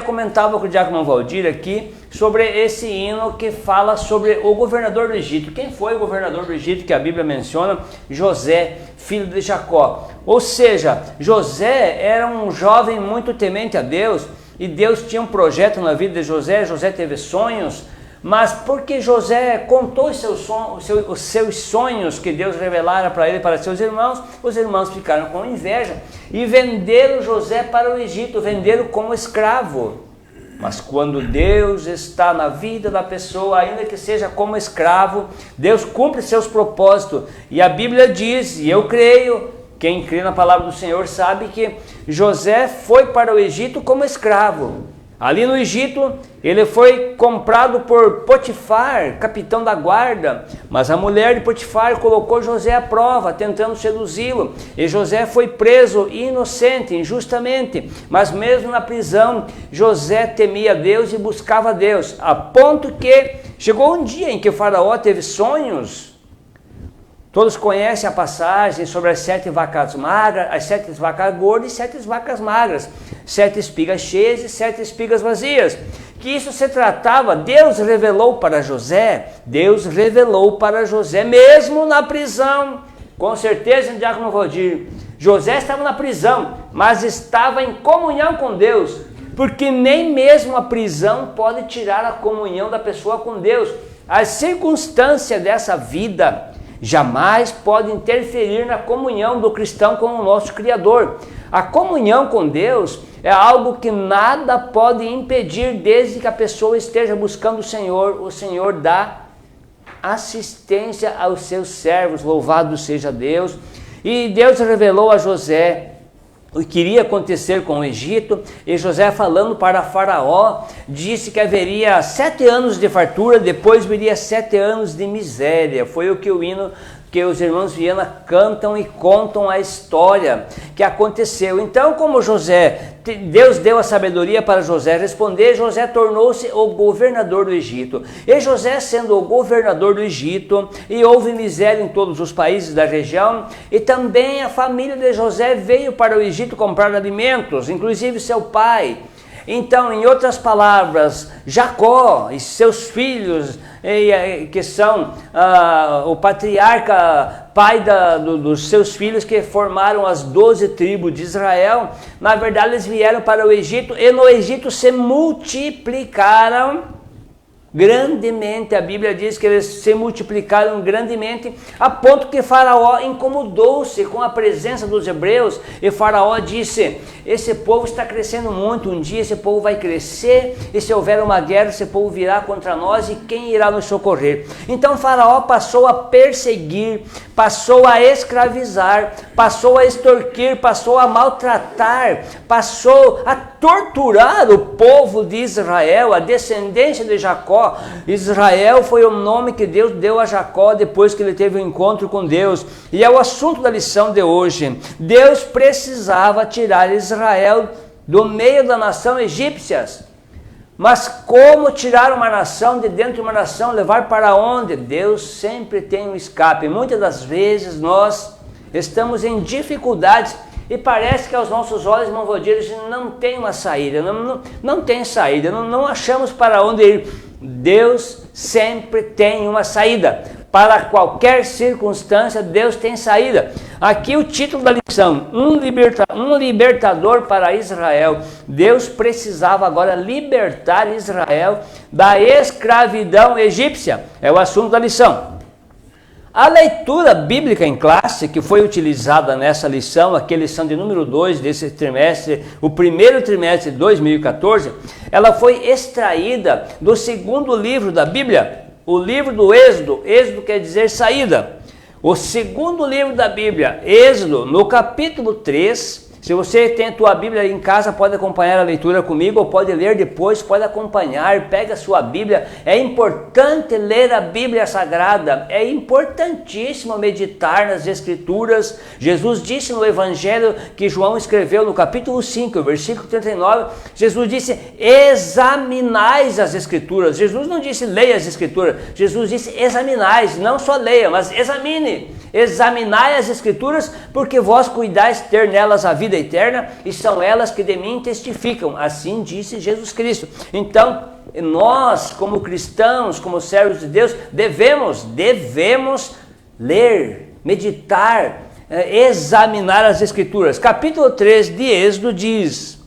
Comentava com o Diácono Valdir aqui sobre esse hino que fala sobre o governador do Egito. Quem foi o governador do Egito que a Bíblia menciona? José, filho de Jacó. Ou seja, José era um jovem muito temente a Deus e Deus tinha um projeto na vida de José. José teve sonhos, mas porque José contou os seus sonhos que Deus revelara para ele e para seus irmãos, os irmãos ficaram com inveja e venderam José para o Egito, venderam como escravo. Mas quando Deus está na vida da pessoa, ainda que seja como escravo, Deus cumpre seus propósitos. E a Bíblia diz, e eu creio, quem crê na palavra do Senhor sabe que José foi para o Egito como escravo. Ali no Egito, ele foi comprado por Potifar, capitão da guarda, mas a mulher de Potifar colocou José à prova, tentando seduzi-lo, e José foi preso inocente, injustamente, mas mesmo na prisão, José temia Deus e buscava Deus, a ponto que chegou um dia em que o faraó teve sonhos. Todos conhecem a passagem sobre as 7 vacas magras, as 7 vacas gordas e 7 vacas magras, 7 espigas cheias e 7 espigas vazias. Que isso se tratava, Deus revelou para José mesmo na prisão. Com certeza, Diácono Valdir, José estava na prisão, mas estava em comunhão com Deus, porque nem mesmo a prisão pode tirar a comunhão da pessoa com Deus. As circunstâncias dessa vida jamais pode interferir na comunhão do cristão com o nosso Criador. A comunhão com Deus é algo que nada pode impedir desde que a pessoa esteja buscando o Senhor dá assistência aos seus servos, louvado seja Deus. E Deus revelou a José o que iria acontecer com o Egito, e José, falando para Faraó, disse que haveria 7 anos de fartura, depois viria 7 anos de miséria. Foi o que o hino que os irmãos Viana cantam e contam a história que aconteceu. Então, como Deus deu a sabedoria para José responder, José tornou-se o governador do Egito. E José, sendo o governador do Egito, e houve miséria em todos os países da região, e também a família de José veio para o Egito comprar alimentos, inclusive seu pai. Então, em outras palavras, Jacó e seus filhos, que são o patriarca, pai dos seus filhos que formaram as 12 tribos de Israel, na verdade eles vieram para o Egito e no Egito se multiplicaram grandemente. A Bíblia diz que eles se multiplicaram grandemente, a ponto que Faraó incomodou-se com a presença dos hebreus, e Faraó disse: esse povo está crescendo muito, um dia esse povo vai crescer, e se houver uma guerra, esse povo virá contra nós, e quem irá nos socorrer? Então Faraó passou a perseguir, passou a escravizar, passou a extorquir, passou a maltratar, passou a torturar o povo de Israel, a descendência de Jacó. Israel foi o nome que Deus deu a Jacó depois que ele teve um encontro com Deus. E é o assunto da lição de hoje. Deus precisava tirar Israel do meio da nação egípcia. Mas como tirar uma nação de dentro de uma nação, levar para onde? Deus sempre tem um escape. Muitas das vezes nós estamos em dificuldades e parece que aos nossos olhos, irmão Valdir, não tem uma saída, não tem saída, não achamos para onde ir. Deus sempre tem uma saída. Para qualquer circunstância, Deus tem saída. Aqui o título da lição: um libertador para Israel. Deus precisava agora libertar Israel da escravidão egípcia. É o assunto da lição. A leitura bíblica em classe que foi utilizada nessa lição, aqui a lição de número 2 desse trimestre, o primeiro trimestre de 2014, ela foi extraída do segundo livro da Bíblia, o livro do Êxodo. Êxodo quer dizer saída. O segundo livro da Bíblia, Êxodo, no capítulo 3, se você tem a tua Bíblia em casa, pode acompanhar a leitura comigo, ou pode ler depois, pode acompanhar, pega a sua Bíblia. É importante ler a Bíblia Sagrada, é importantíssimo meditar nas Escrituras. Jesus disse no Evangelho que João escreveu no capítulo 5, versículo 39, Jesus disse: examinais as Escrituras. Jesus não disse leia as Escrituras, Jesus disse examinais, não só leia, mas examine. examinai as Escrituras, porque vós cuidais ter nelas a vida eterna, e são elas que de mim testificam. Assim disse Jesus Cristo. Então, nós, como cristãos, como servos de Deus, devemos ler, meditar, examinar as Escrituras. Capítulo 3 de Êxodo diz,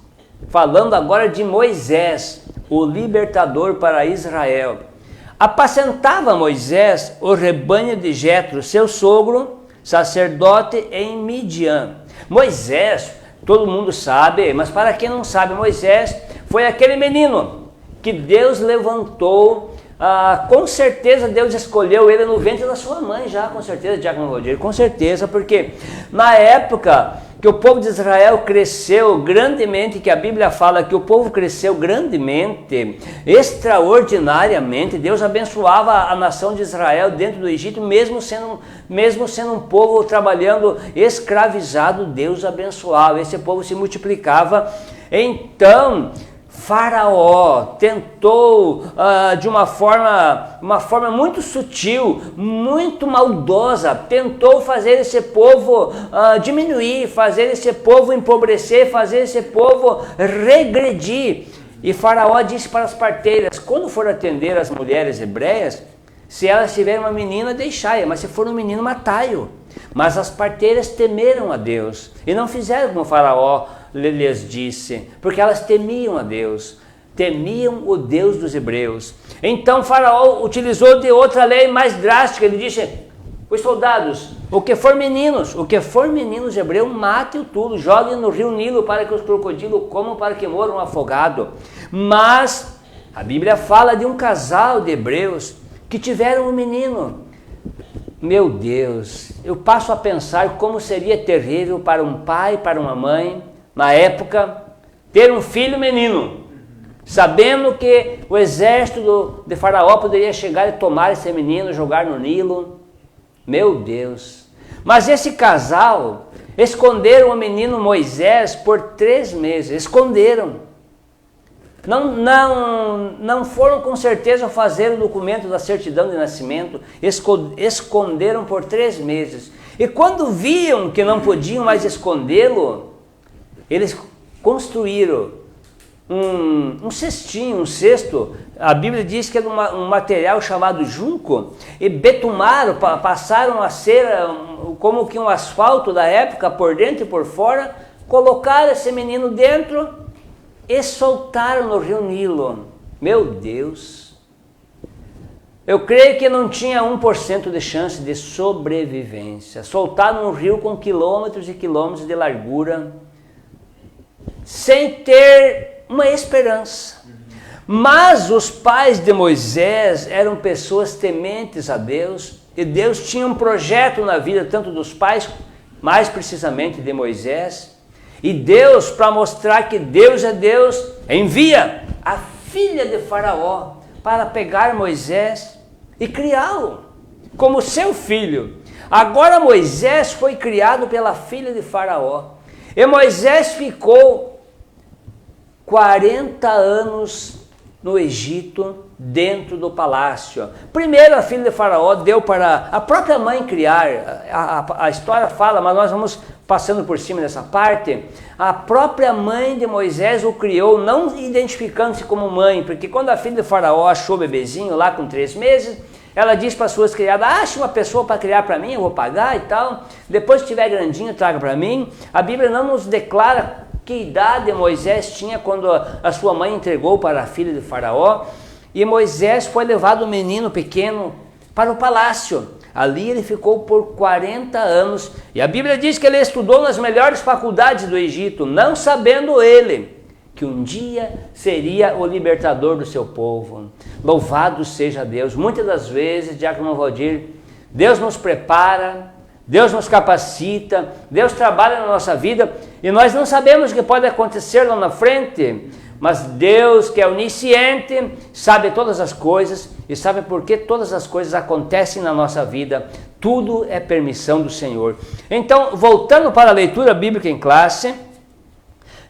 falando agora de Moisés, o libertador para Israel: apacentava Moisés o rebanho de Jetro, seu sogro, sacerdote em Midian. Moisés, todo mundo sabe, mas para quem não sabe, Moisés foi aquele menino que Deus levantou. Com certeza Deus escolheu ele no ventre da sua mãe já, com certeza, Diácono Valdir, com certeza, porque na época que o povo de Israel cresceu grandemente, que a Bíblia fala que o povo cresceu grandemente, extraordinariamente, Deus abençoava a nação de Israel dentro do Egito, mesmo sendo um povo trabalhando escravizado, Deus abençoava, esse povo se multiplicava. Então Faraó tentou de uma forma muito sutil, muito maldosa, tentou fazer esse povo diminuir, fazer esse povo empobrecer, fazer esse povo regredir. E Faraó disse para as parteiras: quando for atender as mulheres hebreias, se elas tiverem uma menina, deixai-a, mas se for um menino, matai-o. Mas as parteiras temeram a Deus e não fizeram como Faraó lhes disse, porque elas temiam a Deus, temiam o Deus dos hebreus. Então Faraó utilizou de outra lei mais drástica. Ele disse: os soldados, o que for meninos hebreus, matem-o tudo, joguem no rio Nilo para que os crocodilos comam, para que moram afogados. Mas a Bíblia fala de um casal de hebreus que tiveram um menino. Meu Deus, eu passo a pensar como seria terrível para um pai, para uma mãe, na época, ter um filho menino, sabendo que o exército de Faraó poderia chegar e tomar esse menino, jogar no Nilo. Meu Deus! Mas esse casal esconderam o menino Moisés por 3 meses, esconderam. Não foram com certeza fazer o documento da certidão de nascimento, esconderam por 3 meses. E quando viam que não podiam mais escondê-lo, eles construíram um cestinho, um cesto. A Bíblia diz que é um material chamado junco, e betumaram, passaram a ser como que um asfalto da época, por dentro e por fora, colocaram esse menino dentro e soltaram no rio Nilo. Meu Deus! Eu creio que não tinha 1% de chance de sobrevivência. Soltaram um rio com quilômetros e quilômetros de largura, sem ter uma esperança. Mas os pais de Moisés eram pessoas tementes a Deus, e Deus tinha um projeto na vida, tanto dos pais, mais precisamente de Moisés. E Deus, para mostrar que Deus é Deus, envia a filha de Faraó para pegar Moisés e criá-lo como seu filho. Agora Moisés foi criado pela filha de Faraó, e Moisés ficou 40 anos no Egito, dentro do palácio. Primeiro a filha de Faraó deu para a própria mãe criar. A história fala, mas nós vamos passando por cima dessa parte. A própria mãe de Moisés o criou, não identificando-se como mãe, porque quando a filha de Faraó achou o bebezinho lá com 3 meses, ela disse para as suas criadas: ache uma pessoa para criar para mim, eu vou pagar e tal. Depois que estiver grandinho, traga para mim. A Bíblia não nos declara que idade Moisés tinha quando a sua mãe entregou para a filha de Faraó. E Moisés foi levado, um menino pequeno, para o palácio. Ali ele ficou por 40 anos. E a Bíblia diz que ele estudou nas melhores faculdades do Egito, não sabendo ele que um dia seria o libertador do seu povo. Louvado seja Deus. Muitas das vezes, Diácono Valdir, Deus nos prepara, Deus nos capacita, Deus trabalha na nossa vida e nós não sabemos o que pode acontecer lá na frente, mas Deus, que é onisciente, sabe todas as coisas e sabe por que todas as coisas acontecem na nossa vida. Tudo é permissão do Senhor. Então, voltando para a leitura bíblica em classe,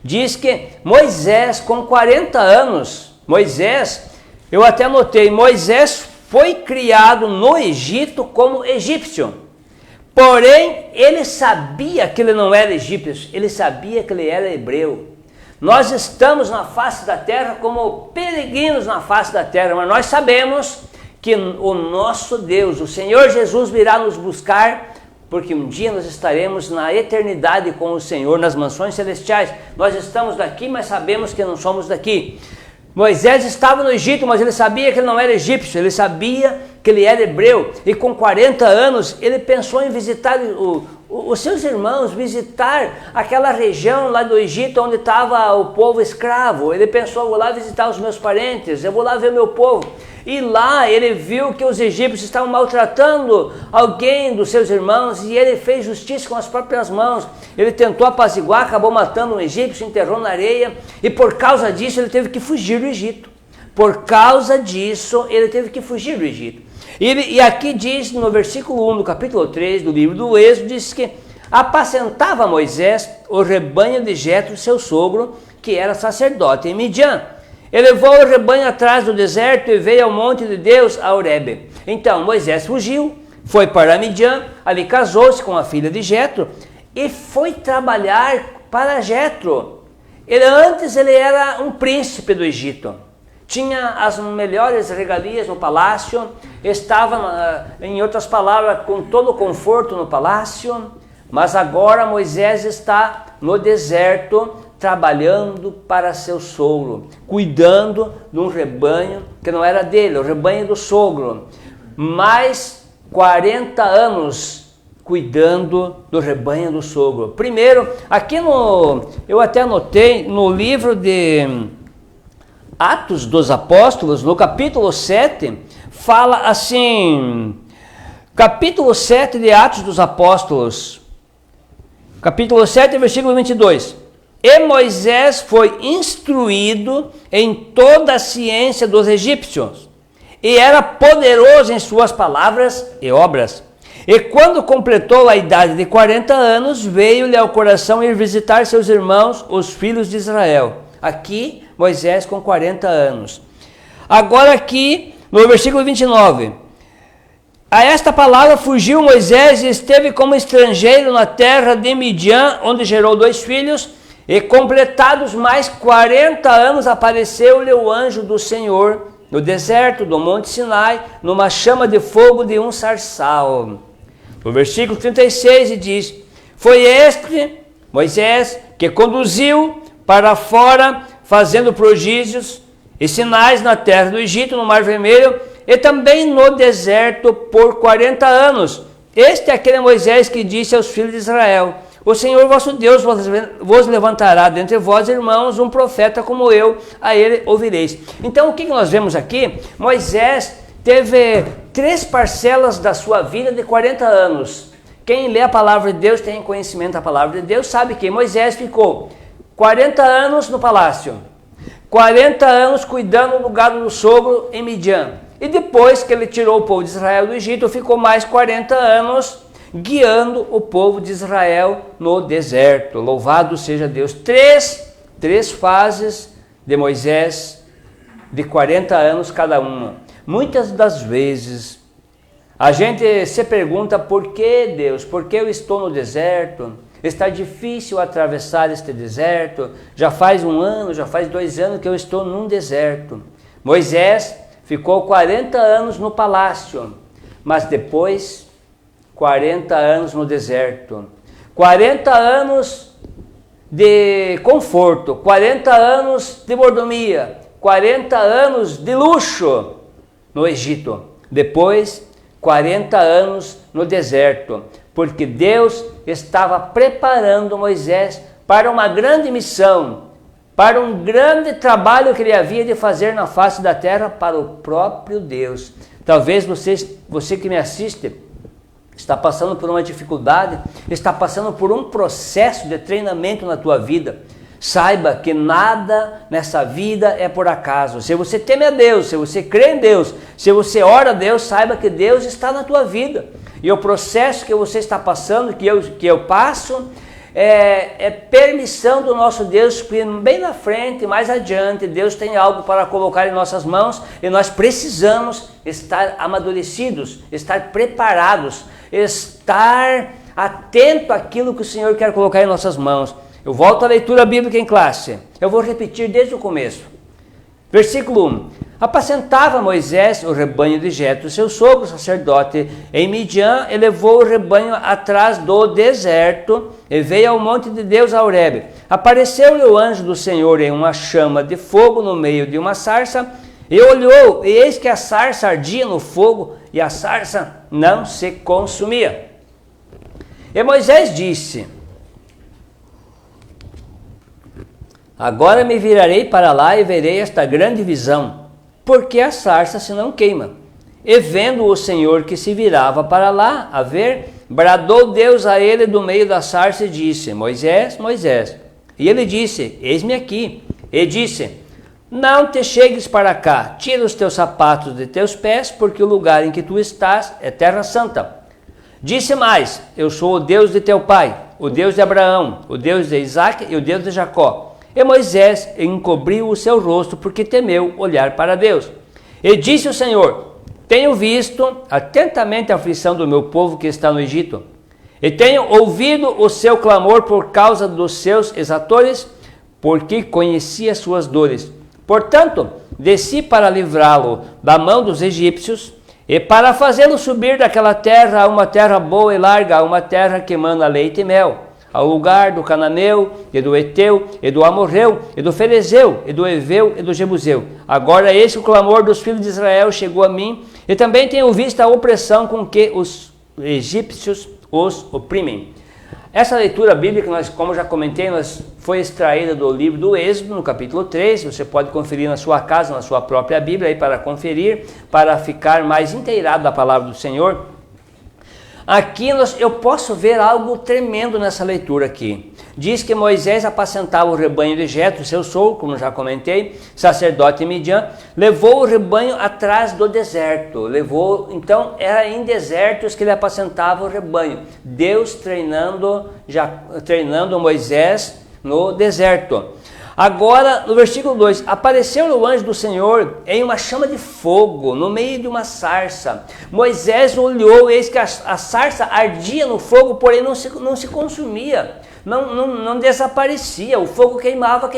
diz que Moisés, com 40 anos, eu até anotei, Moisés foi criado no Egito como egípcio. Porém, ele sabia que ele não era egípcio, ele sabia que ele era hebreu. Nós estamos na face da terra como peregrinos na face da terra, mas nós sabemos que o nosso Deus, o Senhor Jesus, virá nos buscar, porque um dia nós estaremos na eternidade com o Senhor, nas mansões celestiais. Nós estamos daqui, mas sabemos que não somos daqui. Moisés estava no Egito, mas ele sabia que ele não era egípcio, ele sabia que ele era hebreu. E com 40 anos, ele pensou em visitar os seus irmãos, visitar aquela região lá do Egito onde estava o povo escravo. Ele pensou, vou lá visitar os meus parentes, eu vou lá ver o meu povo. E lá ele viu que os egípcios estavam maltratando alguém dos seus irmãos e ele fez justiça com as próprias mãos. Ele tentou apaziguar, acabou matando um egípcio, enterrou na areia e por causa disso ele teve que fugir do Egito. Por causa disso ele teve que fugir do Egito. E aqui diz no versículo 1 do capítulo 3 do livro do Êxodo, diz que apacentava Moisés o rebanho de Jetro, seu sogro, que era sacerdote em Midian. Ele levou o rebanho atrás do deserto e veio ao monte de Deus, a Horebe. Então Moisés fugiu, foi para Midian, ali casou-se com a filha de Jetro e foi trabalhar para Jetro. Antes ele era um príncipe do Egito, tinha as melhores regalias no palácio, estava, em outras palavras, com todo o conforto no palácio, mas agora Moisés está no deserto, trabalhando para seu sogro, cuidando de um rebanho que não era dele, o rebanho do sogro. Mais 40 anos cuidando do rebanho do sogro. Primeiro, aqui eu até anotei no livro de Atos dos Apóstolos, no capítulo 7, fala assim, capítulo 7 de Atos dos Apóstolos, capítulo 7, versículo 22. E Moisés foi instruído em toda a ciência dos egípcios, e era poderoso em suas palavras e obras. E quando completou a idade de 40 anos, veio-lhe ao coração ir visitar seus irmãos, os filhos de Israel. Aqui, Moisés com 40 anos. Agora aqui, no versículo 29. A esta palavra fugiu Moisés e esteve como estrangeiro na terra de Midian, onde gerou 2 filhos. E completados mais 40 anos, apareceu-lhe o anjo do Senhor no deserto do Monte Sinai, numa chama de fogo de um sarçal. No versículo 36 diz, foi este, Moisés, que conduziu para fora, fazendo prodígios e sinais na terra do Egito, no Mar Vermelho, e também no deserto por 40 anos. Este é aquele Moisés que disse aos filhos de Israel, o Senhor vosso Deus vos levantará dentre vós, irmãos, um profeta como eu, a ele ouvireis. Então, o que nós vemos aqui? Moisés teve 3 parcelas da sua vida de 40 anos. Quem lê a palavra de Deus, tem conhecimento da palavra de Deus, sabe que Moisés ficou 40 anos no palácio, 40 anos cuidando do gado do sogro em Midian. E depois que ele tirou o povo de Israel do Egito, ficou mais 40 anos guiando o povo de Israel no deserto. Louvado seja Deus. Três fases de Moisés, de 40 anos cada uma. Muitas das vezes a gente se pergunta, por que Deus? Por que eu estou no deserto? Está difícil atravessar este deserto. Já faz 1 ano, já faz 2 anos que eu estou num deserto. Moisés ficou 40 anos no palácio, mas depois 40 anos no deserto, 40 anos de conforto, 40 anos de mordomia, 40 anos de luxo no Egito, depois 40 anos no deserto, porque Deus estava preparando Moisés para uma grande missão, para um grande trabalho que ele havia de fazer na face da terra para o próprio Deus. Talvez você que me assiste está passando por uma dificuldade, está passando por um processo de treinamento na tua vida. Saiba que nada nessa vida é por acaso. Se você teme a Deus, se você crê em Deus, se você ora a Deus, saiba que Deus está na tua vida. E o processo que você está passando, que eu passo, é permissão do nosso Deus, porque bem na frente, mais adiante, Deus tem algo para colocar em nossas mãos e nós precisamos estar amadurecidos, estar preparados, estar atento àquilo que o Senhor quer colocar em nossas mãos. Eu volto à leitura bíblica em classe. Eu vou repetir desde o começo. Versículo 1. Apacentava Moisés o rebanho de Jetro, seu sogro sacerdote, em Midian, e levou o rebanho atrás do deserto, e veio ao monte de Deus a Horebe. Apareceu-lhe o anjo do Senhor em uma chama de fogo no meio de uma sarça, e olhou, e eis que a sarça ardia no fogo, e a sarça não se consumia. E Moisés disse: agora me virarei para lá e verei esta grande visão, porque a sarça se não queima. E vendo o Senhor que se virava para lá a ver, bradou Deus a ele do meio da sarça e disse: Moisés, Moisés. E ele disse: eis-me aqui. E disse: não te chegues para cá, tira os teus sapatos de teus pés, porque o lugar em que tu estás é terra santa. Disse mais: eu sou o Deus de teu pai, o Deus de Abraão, o Deus de Isaque e o Deus de Jacó. E Moisés encobriu o seu rosto, porque temeu olhar para Deus. E disse o Senhor: tenho visto atentamente a aflição do meu povo que está no Egito, e tenho ouvido o seu clamor por causa dos seus exatores, porque conheci as suas dores. Portanto, desci para livrá-lo da mão dos egípcios, e para fazê-lo subir daquela terra a uma terra boa e larga, a uma terra que mana leite e mel, ao lugar do Cananeu, e do Eteu, e do Amorreu, e do Ferezeu, e do Eveu, e do Jebuseu. Agora esse o clamor dos filhos de Israel chegou a mim, e também tenho visto a opressão com que os egípcios os oprimem. Essa leitura bíblica, como já comentei, foi extraída do livro do Êxodo, no capítulo 3, você pode conferir na sua casa, na sua própria Bíblia, aí para conferir, para ficar mais inteirado da palavra do Senhor. Aqui eu posso ver algo tremendo nessa leitura aqui. Diz que Moisés apacentava o rebanho de Jetro, seu sogro, como já comentei, sacerdote em Midian, levou o rebanho atrás do deserto. Então era em desertos que ele apacentava o rebanho. Deus treinando Moisés no deserto. Agora, no versículo 2, apareceu o anjo do Senhor em uma chama de fogo, no meio de uma sarça. Moisés olhou, eis que a sarça ardia no fogo, porém não se consumia, não desaparecia, o fogo queimava,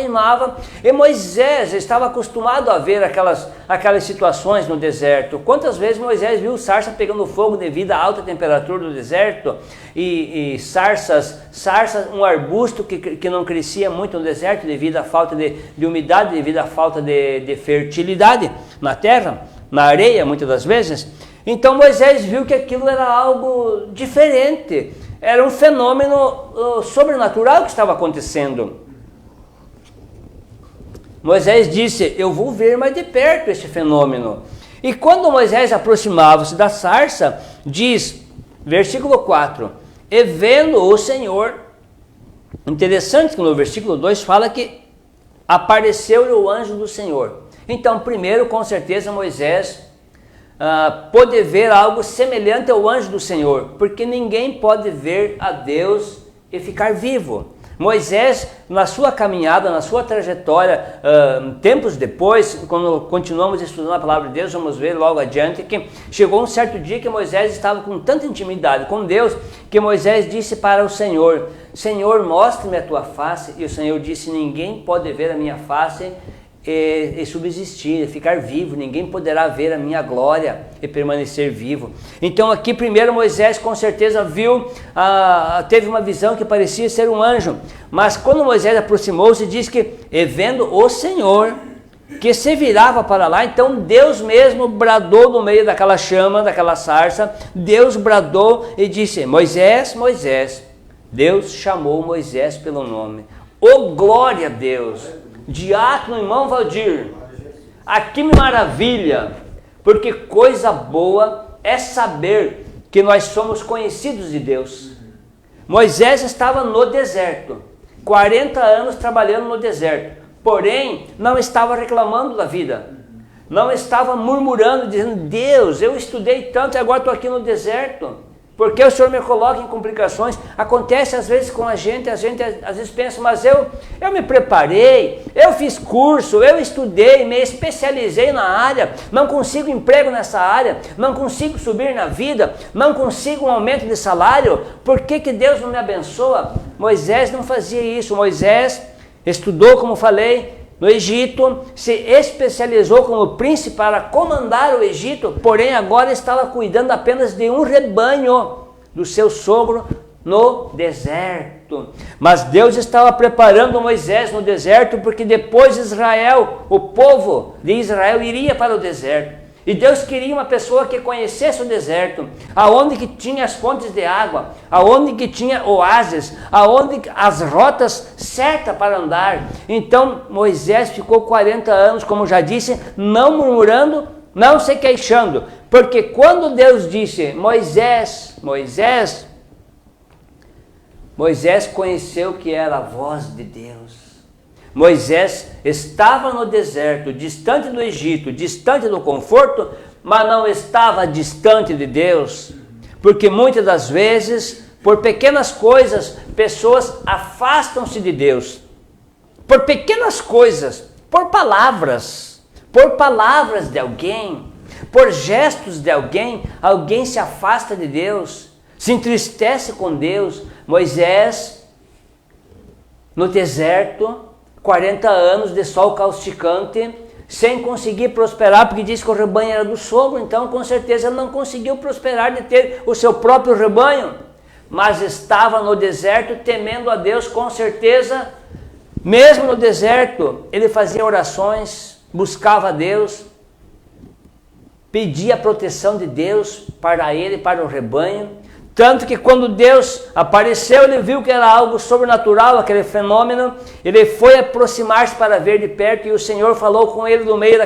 e Moisés estava acostumado a ver aquelas situações no deserto. Quantas vezes Moisés viu sarça pegando fogo devido à alta temperatura do deserto, e sarças, um arbusto que não crescia muito no deserto devido à falta de umidade, devido à falta de fertilidade na terra, na areia muitas das vezes. Então Moisés viu que aquilo era algo diferente, era um fenômeno sobrenatural que estava acontecendo. Moisés disse: eu vou ver mais de perto esse fenômeno. E quando Moisés aproximava-se da sarça, diz, versículo 4, e vendo o Senhor, interessante que no versículo 2 fala que apareceu-lhe o anjo do Senhor. Então, primeiro, com certeza, Moisés pode ver algo semelhante ao anjo do Senhor, porque ninguém pode ver a Deus e ficar vivo. Moisés, na sua caminhada, na sua trajetória, tempos depois, quando continuamos estudando a palavra de Deus, vamos ver logo adiante que chegou um certo dia que Moisés estava com tanta intimidade com Deus, que Moisés disse para o Senhor: Senhor, mostre-me a tua face. E o Senhor disse: ninguém pode ver a minha face e subsistir, ficar vivo, ninguém poderá ver a minha glória e permanecer vivo. Então aqui primeiro Moisés com certeza viu, teve uma visão que parecia ser um anjo, mas quando Moisés aproximou-se, diz que, e vendo o Senhor que se virava para lá, então Deus mesmo bradou no meio daquela chama, daquela sarça, Deus bradou e disse: Moisés, Moisés. Deus chamou Moisés pelo nome. Oh, glória a Deus! Diácono, irmão Valdir, aqui me maravilha, porque coisa boa é saber que nós somos conhecidos de Deus. Moisés estava no deserto, 40 anos trabalhando no deserto, porém não estava reclamando da vida, não estava murmurando, dizendo: Deus, eu estudei tanto e agora estou aqui no deserto. Porque o Senhor me coloca em complicações? Acontece às vezes com a gente às vezes pensa, mas eu me preparei, eu fiz curso, eu estudei, me especializei na área, não consigo emprego nessa área, não consigo subir na vida, não consigo um aumento de salário, por que Deus não me abençoa? Moisés não fazia isso. Moisés estudou, como falei, no Egito, se especializou como príncipe para comandar o Egito, porém agora estava cuidando apenas de um rebanho do seu sogro no deserto. Mas Deus estava preparando Moisés no deserto, porque depois Israel, o povo de Israel, iria para o deserto. E Deus queria uma pessoa que conhecesse o deserto, aonde que tinha as fontes de água, aonde que tinha oásis, aonde as rotas certas para andar. Então Moisés ficou 40 anos, como já disse, não murmurando, não se queixando, porque quando Deus disse, Moisés, Moisés, Moisés conheceu que era a voz de Deus. Moisés estava no deserto, distante do Egito, distante do conforto, mas não estava distante de Deus. Porque muitas das vezes, por pequenas coisas, pessoas afastam-se de Deus. Por pequenas coisas, por palavras de alguém, por gestos de alguém, alguém se afasta de Deus, se entristece com Deus. Moisés, no deserto, 40 anos de sol causticante, sem conseguir prosperar, porque disse que o rebanho era do sogro, então com certeza ele não conseguiu prosperar de ter o seu próprio rebanho, mas estava no deserto temendo a Deus, com certeza. Mesmo no deserto, ele fazia orações, buscava a Deus, pedia a proteção de Deus para ele e para o rebanho. Tanto que quando Deus apareceu, ele viu que era algo sobrenatural, aquele fenômeno. Ele foi aproximar-se para ver de perto, e o Senhor falou com ele no meio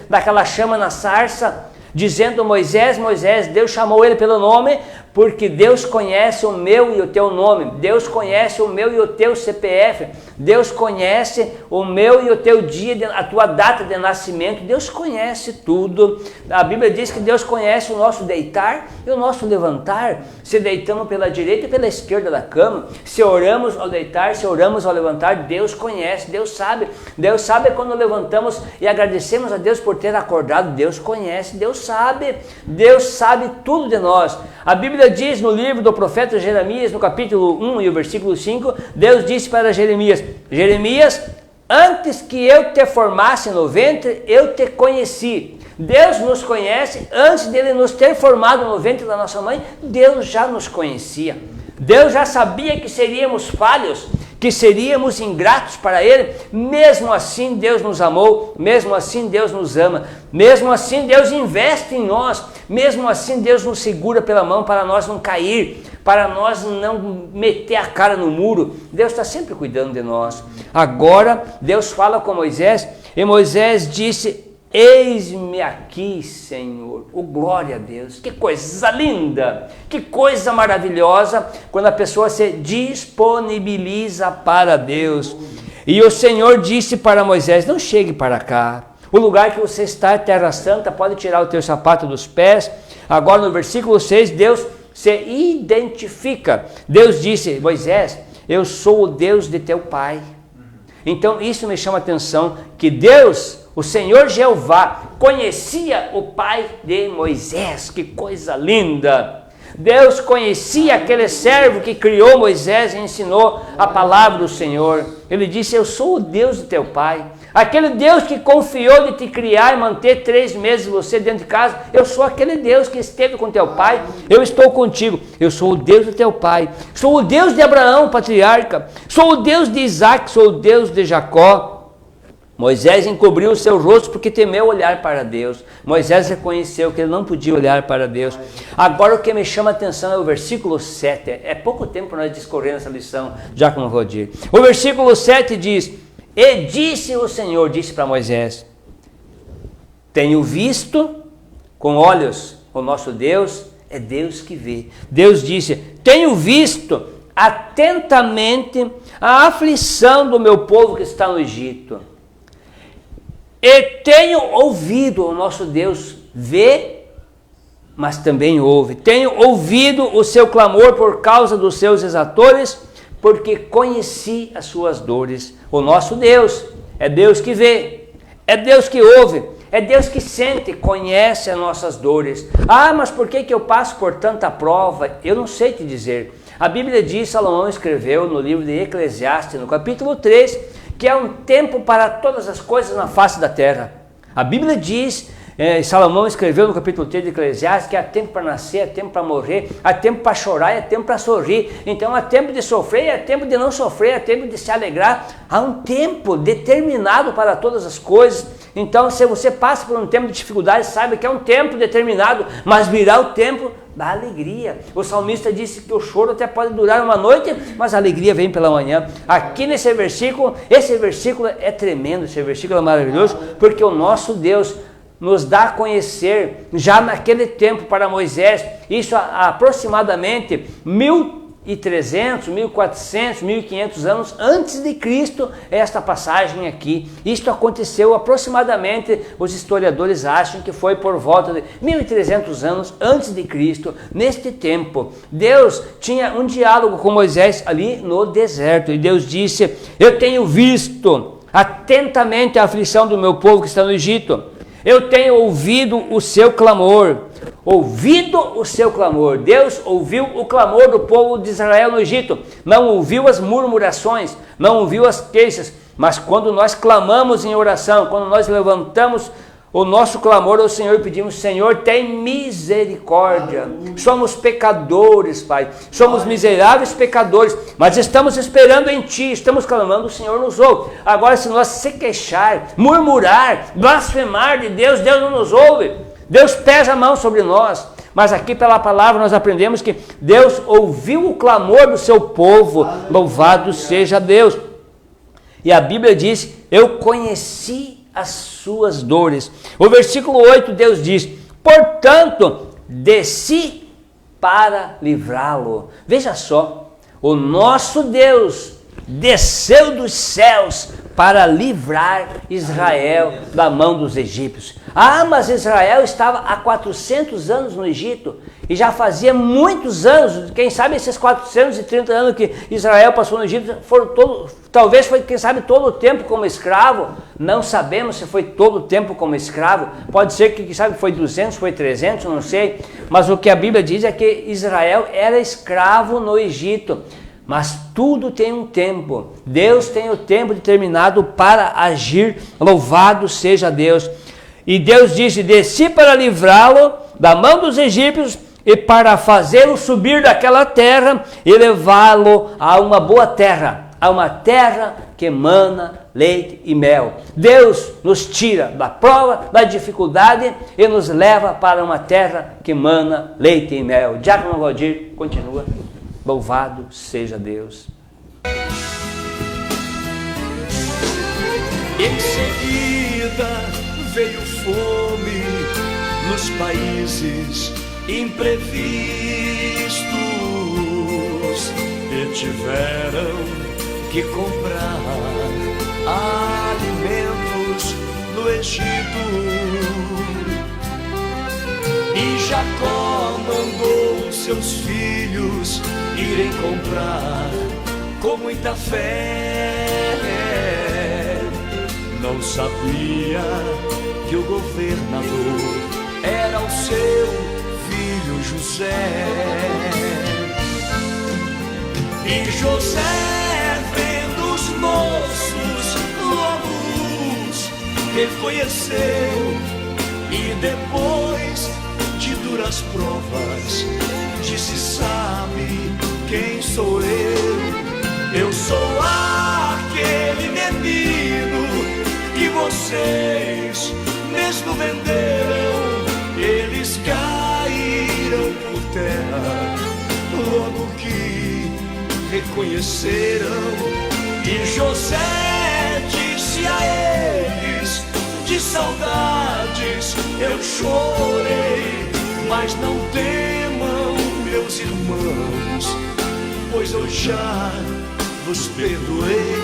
daquela chama na sarça, dizendo, Moisés, Moisés. Deus chamou ele pelo nome, porque Deus conhece o meu e o teu nome, Deus conhece o meu e o teu CPF, Deus conhece o meu e o teu dia, a tua data de nascimento, Deus conhece tudo. A Bíblia diz que Deus conhece o nosso deitar e o nosso levantar, se deitamos pela direita e pela esquerda da cama, se oramos ao deitar, se oramos ao levantar, Deus conhece, Deus sabe quando levantamos e agradecemos a Deus por ter acordado, Deus conhece, Deus sabe tudo de nós. A Bíblia diz no livro do profeta Jeremias, no capítulo 1 e o versículo 5, Deus disse para Jeremias, Jeremias, antes que eu te formasse no ventre, eu te conheci. Deus nos conhece, antes dele nos ter formado no ventre da nossa mãe, Deus já nos conhecia. Deus já sabia que seríamos falhos, que seríamos ingratos para Ele. Mesmo assim Deus nos amou, mesmo assim Deus nos ama, mesmo assim Deus investe em nós, mesmo assim Deus nos segura pela mão para nós não cair, para nós não meter a cara no muro. Deus está sempre cuidando de nós. Agora Deus fala com Moisés, e Moisés disse, eis-me aqui, Senhor. Oh, glória a Deus, que coisa linda, que coisa maravilhosa, quando a pessoa se disponibiliza para Deus. E o Senhor disse para Moisés, não chegue para cá, o lugar que você está é terra santa, pode tirar o teu sapato dos pés. Agora no versículo 6, Deus se identifica. Deus disse, Moisés, eu sou o Deus de teu pai. Então isso me chama a atenção, que Deus, o Senhor Jeová, conhecia o pai de Moisés. Que coisa linda! Deus conhecia aquele servo que criou Moisés e ensinou a palavra do Senhor. Ele disse, eu sou o Deus de teu pai. Aquele Deus que confiou de te criar e manter 3 meses você dentro de casa. Eu sou aquele Deus que esteve com teu pai. Eu estou contigo. Eu sou o Deus do teu pai. Sou o Deus de Abraão, patriarca. Sou o Deus de Isaac. Sou o Deus de Jacó. Moisés encobriu o seu rosto porque temeu olhar para Deus. Moisés reconheceu que ele não podia olhar para Deus. Agora o que me chama a atenção é o versículo 7. É pouco tempo para nós discorrer essa lição, já como vou dizer. O versículo 7 diz, e disse o Senhor, disse para Moisés, tenho visto com olhos o nosso Deus, é Deus que vê. Deus disse, tenho visto atentamente a aflição do meu povo que está no Egito. E tenho ouvido, o nosso Deus vê mas também ouve. Tenho ouvido o seu clamor por causa dos seus exatores, porque conheci as suas dores. O nosso Deus é Deus que vê, é Deus que ouve, é Deus que sente, conhece as nossas dores. Ah, mas por que eu passo por tanta prova? Eu não sei te dizer. A Bíblia diz, Salomão escreveu no livro de Eclesiastes, no capítulo 3, que é um tempo para todas as coisas na face da terra. A Bíblia diz, Salomão escreveu no capítulo 3 de Eclesiastes, que há tempo para nascer, há tempo para morrer, há tempo para chorar, há tempo para sorrir. Então há tempo de sofrer, há tempo de não sofrer, há tempo de se alegrar. Há um tempo determinado para todas as coisas. Então, se você passa por um tempo de dificuldade, saiba que é um tempo determinado, mas virá o tempo da alegria. O salmista disse que o choro até pode durar uma noite, mas a alegria vem pela manhã. Aqui nesse versículo, esse versículo é tremendo, esse versículo é maravilhoso, porque o nosso Deus nos dá a conhecer, já naquele tempo para Moisés, isso há aproximadamente 1.300, 1.400, 1.500 anos antes de Cristo, esta passagem aqui. Isto aconteceu aproximadamente, os historiadores acham que foi por volta de 1.300 anos antes de Cristo. Neste tempo, Deus tinha um diálogo com Moisés ali no deserto, e Deus disse: eu tenho visto atentamente a aflição do meu povo que está no Egito. Eu tenho ouvido o seu clamor. Ouvido o seu clamor. Deus ouviu o clamor do povo de Israel no Egito. Não ouviu as murmurações, não ouviu as queixas. Mas quando nós clamamos em oração, quando nós levantamos o nosso clamor ao Senhor e pedimos: Senhor, tem misericórdia. Somos pecadores, Pai. Somos miseráveis pecadores, mas estamos esperando em Ti, estamos clamando, o Senhor nos ouve. Agora, se nós se queixar, murmurar, blasfemar de Deus, Deus não nos ouve. Deus pesa a mão sobre nós. Mas aqui pela palavra nós aprendemos que Deus ouviu o clamor do seu povo. Louvado seja Deus. E a Bíblia diz: eu conheci as suas dores. O versículo 8, Deus diz: portanto, desci para livrá-lo. Veja só, o nosso Deus desceu dos céus para livrar Israel da mão dos egípcios. Ah, mas Israel estava há 400 anos no Egito, e já fazia muitos anos, quem sabe esses 430 anos que Israel passou no Egito, talvez foi, quem sabe, todo o tempo como escravo. Não sabemos se foi todo o tempo como escravo, pode ser que, quem sabe, foi 200, foi 300, não sei, mas o que a Bíblia diz é que Israel era escravo no Egito. Mas tudo tem um tempo. Deus tem o tempo determinado para agir. Louvado seja Deus. E Deus disse: desci para livrá-lo da mão dos egípcios e para fazê-lo subir daquela terra e levá-lo a uma boa terra, a uma terra que emana leite e mel. Deus nos tira da prova, da dificuldade e nos leva para uma terra que emana leite e mel. Diácono Valdir, continua. Louvado seja Deus. Em seguida veio fome nos países imprevistos e tiveram que comprar alimentos no Egito. E Jacó mandou seus filhos irem comprar com muita fé. Não sabia que o governador era o seu filho José. E José, vendo os moços, logo os reconheceu. E depois de duras provas, disse: sabe quem sou eu? Eu sou aquele menino que vocês mesmo venderam. Eles caíram por terra logo que reconheceram. E José disse a eles: de saudades eu chorei, mas não temam, meus irmãos, pois eu já vos perdoei.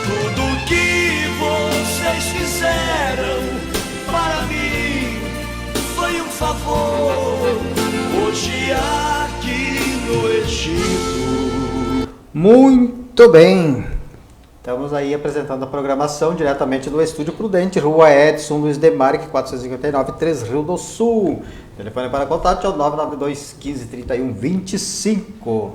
Tudo que vocês fizeram para mim foi um favor. Muito bem. Estamos aí apresentando a programação diretamente do Estúdio Prudente, Rua Edson Luiz Demarque, 459, 3 Rio do Sul. Telefone para contato é o 992 15 31 25.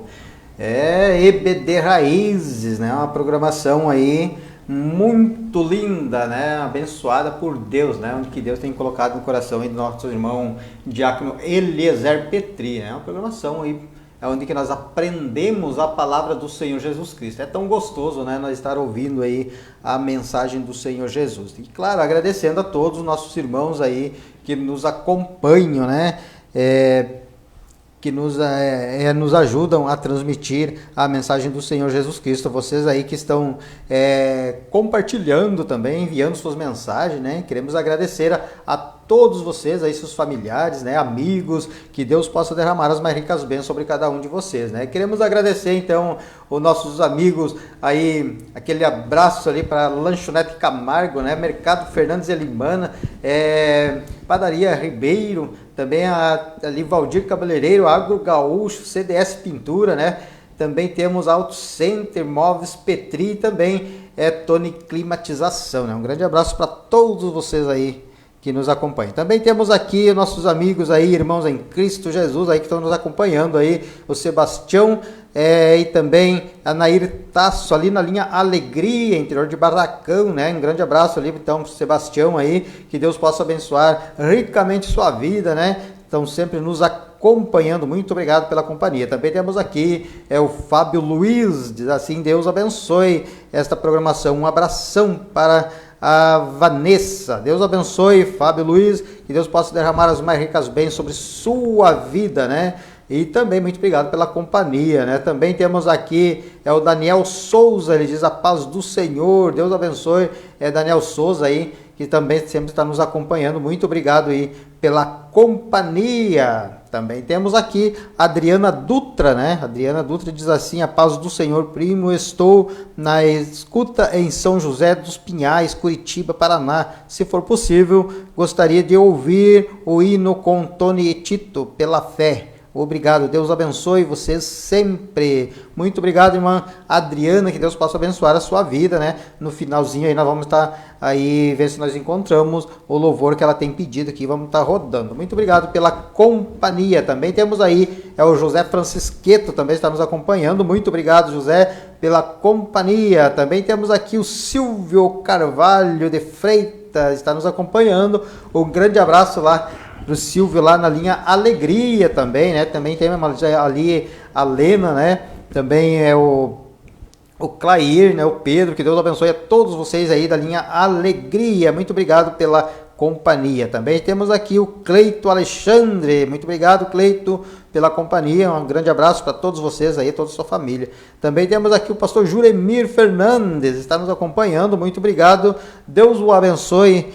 EBD Raízes, né? Uma programação aí muito linda, né? Abençoada por Deus, né? Onde que Deus tem colocado no coração aí do nosso irmão Diácono Eliezer Petri, né? Uma programação aí é onde que nós aprendemos a palavra do Senhor Jesus Cristo. É tão gostoso, né, nós estar ouvindo aí a mensagem do Senhor Jesus. E claro, agradecendo a todos os nossos irmãos aí que nos acompanham, né, que nos ajudam a transmitir a mensagem do Senhor Jesus Cristo. Vocês aí que estão compartilhando também, enviando suas mensagens, né? Queremos agradecer a todos vocês aí, seus familiares, né, amigos, que Deus possa derramar as mais ricas bênçãos sobre cada um de vocês, né? Queremos agradecer então os nossos amigos aí, aquele abraço ali para Lanchonete Camargo, né, Mercado Fernandes e Limana, Padaria Ribeiro, também ali Valdir Cabeleireiro, Agro Gaúcho, CDS Pintura, né? Também temos Auto Center, Móveis Petri, também Tony Climatização, né? Um grande abraço para todos vocês aí que nos acompanham. Também temos aqui nossos amigos aí, irmãos em Cristo Jesus aí que estão nos acompanhando aí, o Sebastião e também a Nair Tasso ali na linha Alegria, interior de Barracão, né? Um grande abraço ali então pro Sebastião aí, que Deus possa abençoar ricamente sua vida, né? Estão sempre nos acompanhando, muito obrigado pela companhia. Também temos aqui o Fábio Luiz, diz assim, Deus abençoe esta programação, um abração para a Vanessa, Deus abençoe Fábio Luiz, que Deus possa derramar as mais ricas bênçãos sobre sua vida, né? E também muito obrigado pela companhia, né? Também temos aqui o Daniel Souza, ele diz a paz do Senhor, Deus abençoe, Daniel Souza aí, que também sempre está nos acompanhando, muito obrigado aí pela companhia. Também temos aqui a Adriana Dutra, né? Adriana Dutra diz assim, a paz do Senhor, primo, estou na escuta em São José dos Pinhais, Curitiba, Paraná. Se for possível, gostaria de ouvir o hino com Tony e Tito, pela fé. Obrigado, Deus abençoe vocês sempre. Muito obrigado, irmã Adriana, que Deus possa abençoar a sua vida, né? No finalzinho aí nós vamos estar aí, ver se nós encontramos o louvor que ela tem pedido aqui, vamos estar rodando. Muito obrigado pela companhia. Também temos aí, o José Francisqueto, também está nos acompanhando. Muito obrigado, José, pela companhia. Também temos aqui o Silvio Carvalho de Freitas, está nos acompanhando. Um grande abraço lá pro Silvio lá na linha Alegria também, né? Também tem ali a Lena, né? Também o Clair, né? O Pedro, que Deus abençoe a todos vocês aí da linha Alegria. Muito obrigado pela companhia. Também temos aqui o Cleito Alexandre. Muito obrigado, Cleito, pela companhia. Um grande abraço para todos vocês aí, toda a sua família. Também temos aqui o pastor Juremir Fernandes, está nos acompanhando. Muito obrigado. Deus o abençoe.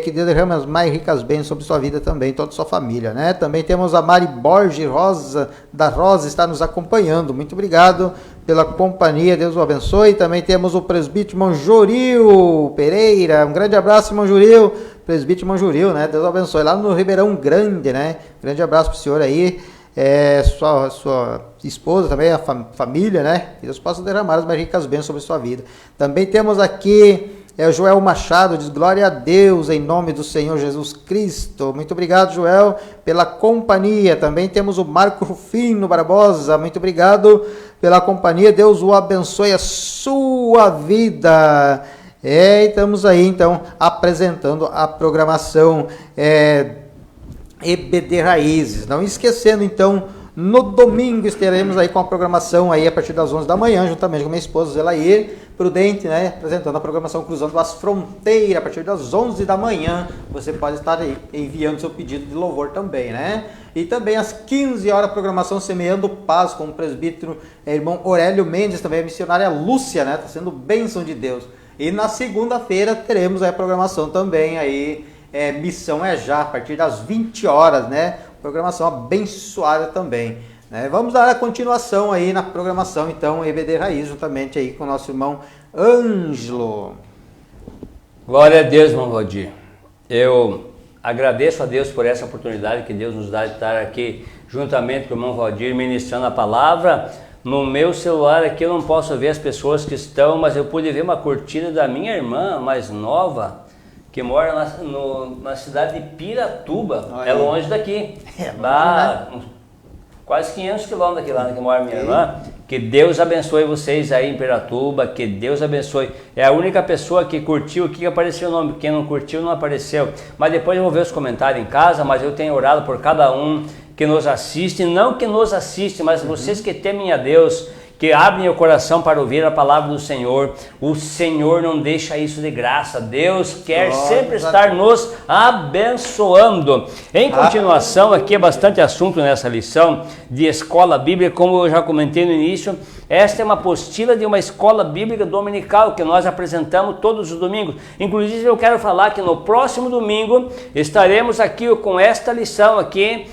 Que Deus derrame as mais ricas bênçãos sobre sua vida também, toda a sua família, né? Também temos a Mari Borges Rosa, da Rosa, está nos acompanhando. Muito obrigado pela companhia, Deus o abençoe. Também temos o presbítero irmão Juril Pereira, um grande abraço, irmão Juril, presbítero irmão Juril, né? Deus o abençoe, lá no Ribeirão Grande, né? Grande abraço para o senhor aí, sua esposa também, a família, né? Que Deus possa derramar as mais ricas bênçãos sobre sua vida. Também temos aqui o Joel Machado, diz glória a Deus em nome do Senhor Jesus Cristo. Muito obrigado, Joel, pela companhia. Também temos o Marco Rufino Barbosa, muito obrigado pela companhia. Deus o abençoe a sua vida. E estamos aí então apresentando a programação EBD Raízes. Não esquecendo então, no domingo estaremos aí com a programação aí a partir das 11 da manhã, juntamente com minha esposa Zelair Prudente, né, apresentando a programação Cruzando as Fronteiras a partir das 11 da manhã. Você pode estar aí enviando seu pedido de louvor também, né? E também às 15 horas a programação Semeando Paz com o presbítero irmão Aurélio Mendes, também a missionária Lúcia, né? Está sendo bênção de Deus. E na segunda-feira teremos aí a programação também aí, Missão é Já, a partir das 20 horas, né? Programação abençoada também, né? Vamos dar a continuação aí na programação, então, EBD Raiz, juntamente aí com o nosso irmão Ângelo. Glória a Deus, irmão Valdir. Eu agradeço a Deus por essa oportunidade que Deus nos dá de estar aqui juntamente com o irmão Valdir ministrando a palavra, No meu celular aqui eu não posso ver as pessoas que estão, mas eu pude ver uma curtida da minha irmã mais nova, que mora na cidade de Piratuba. É longe daqui. Lá, quase 500 quilômetros daqui lá que mora minha irmã. Que Deus abençoe vocês aí em Piratuba, que Deus abençoe. É a única pessoa que curtiu aqui que apareceu o nome. Quem não curtiu não apareceu. Mas depois eu vou ver os comentários em casa, mas eu tenho orado por cada um que nos assiste, não que nos assiste, mas vocês que temem a Deus, que abrem o coração para ouvir a palavra do Senhor. O Senhor não deixa isso de graça. Deus quer sempre estar nos abençoando. Em continuação, aqui é bastante assunto nessa lição de escola bíblica, como eu já comentei no início. Esta é uma apostila de uma escola bíblica dominical que nós apresentamos todos os domingos. Inclusive eu quero falar que no próximo domingo estaremos aqui com esta lição aqui,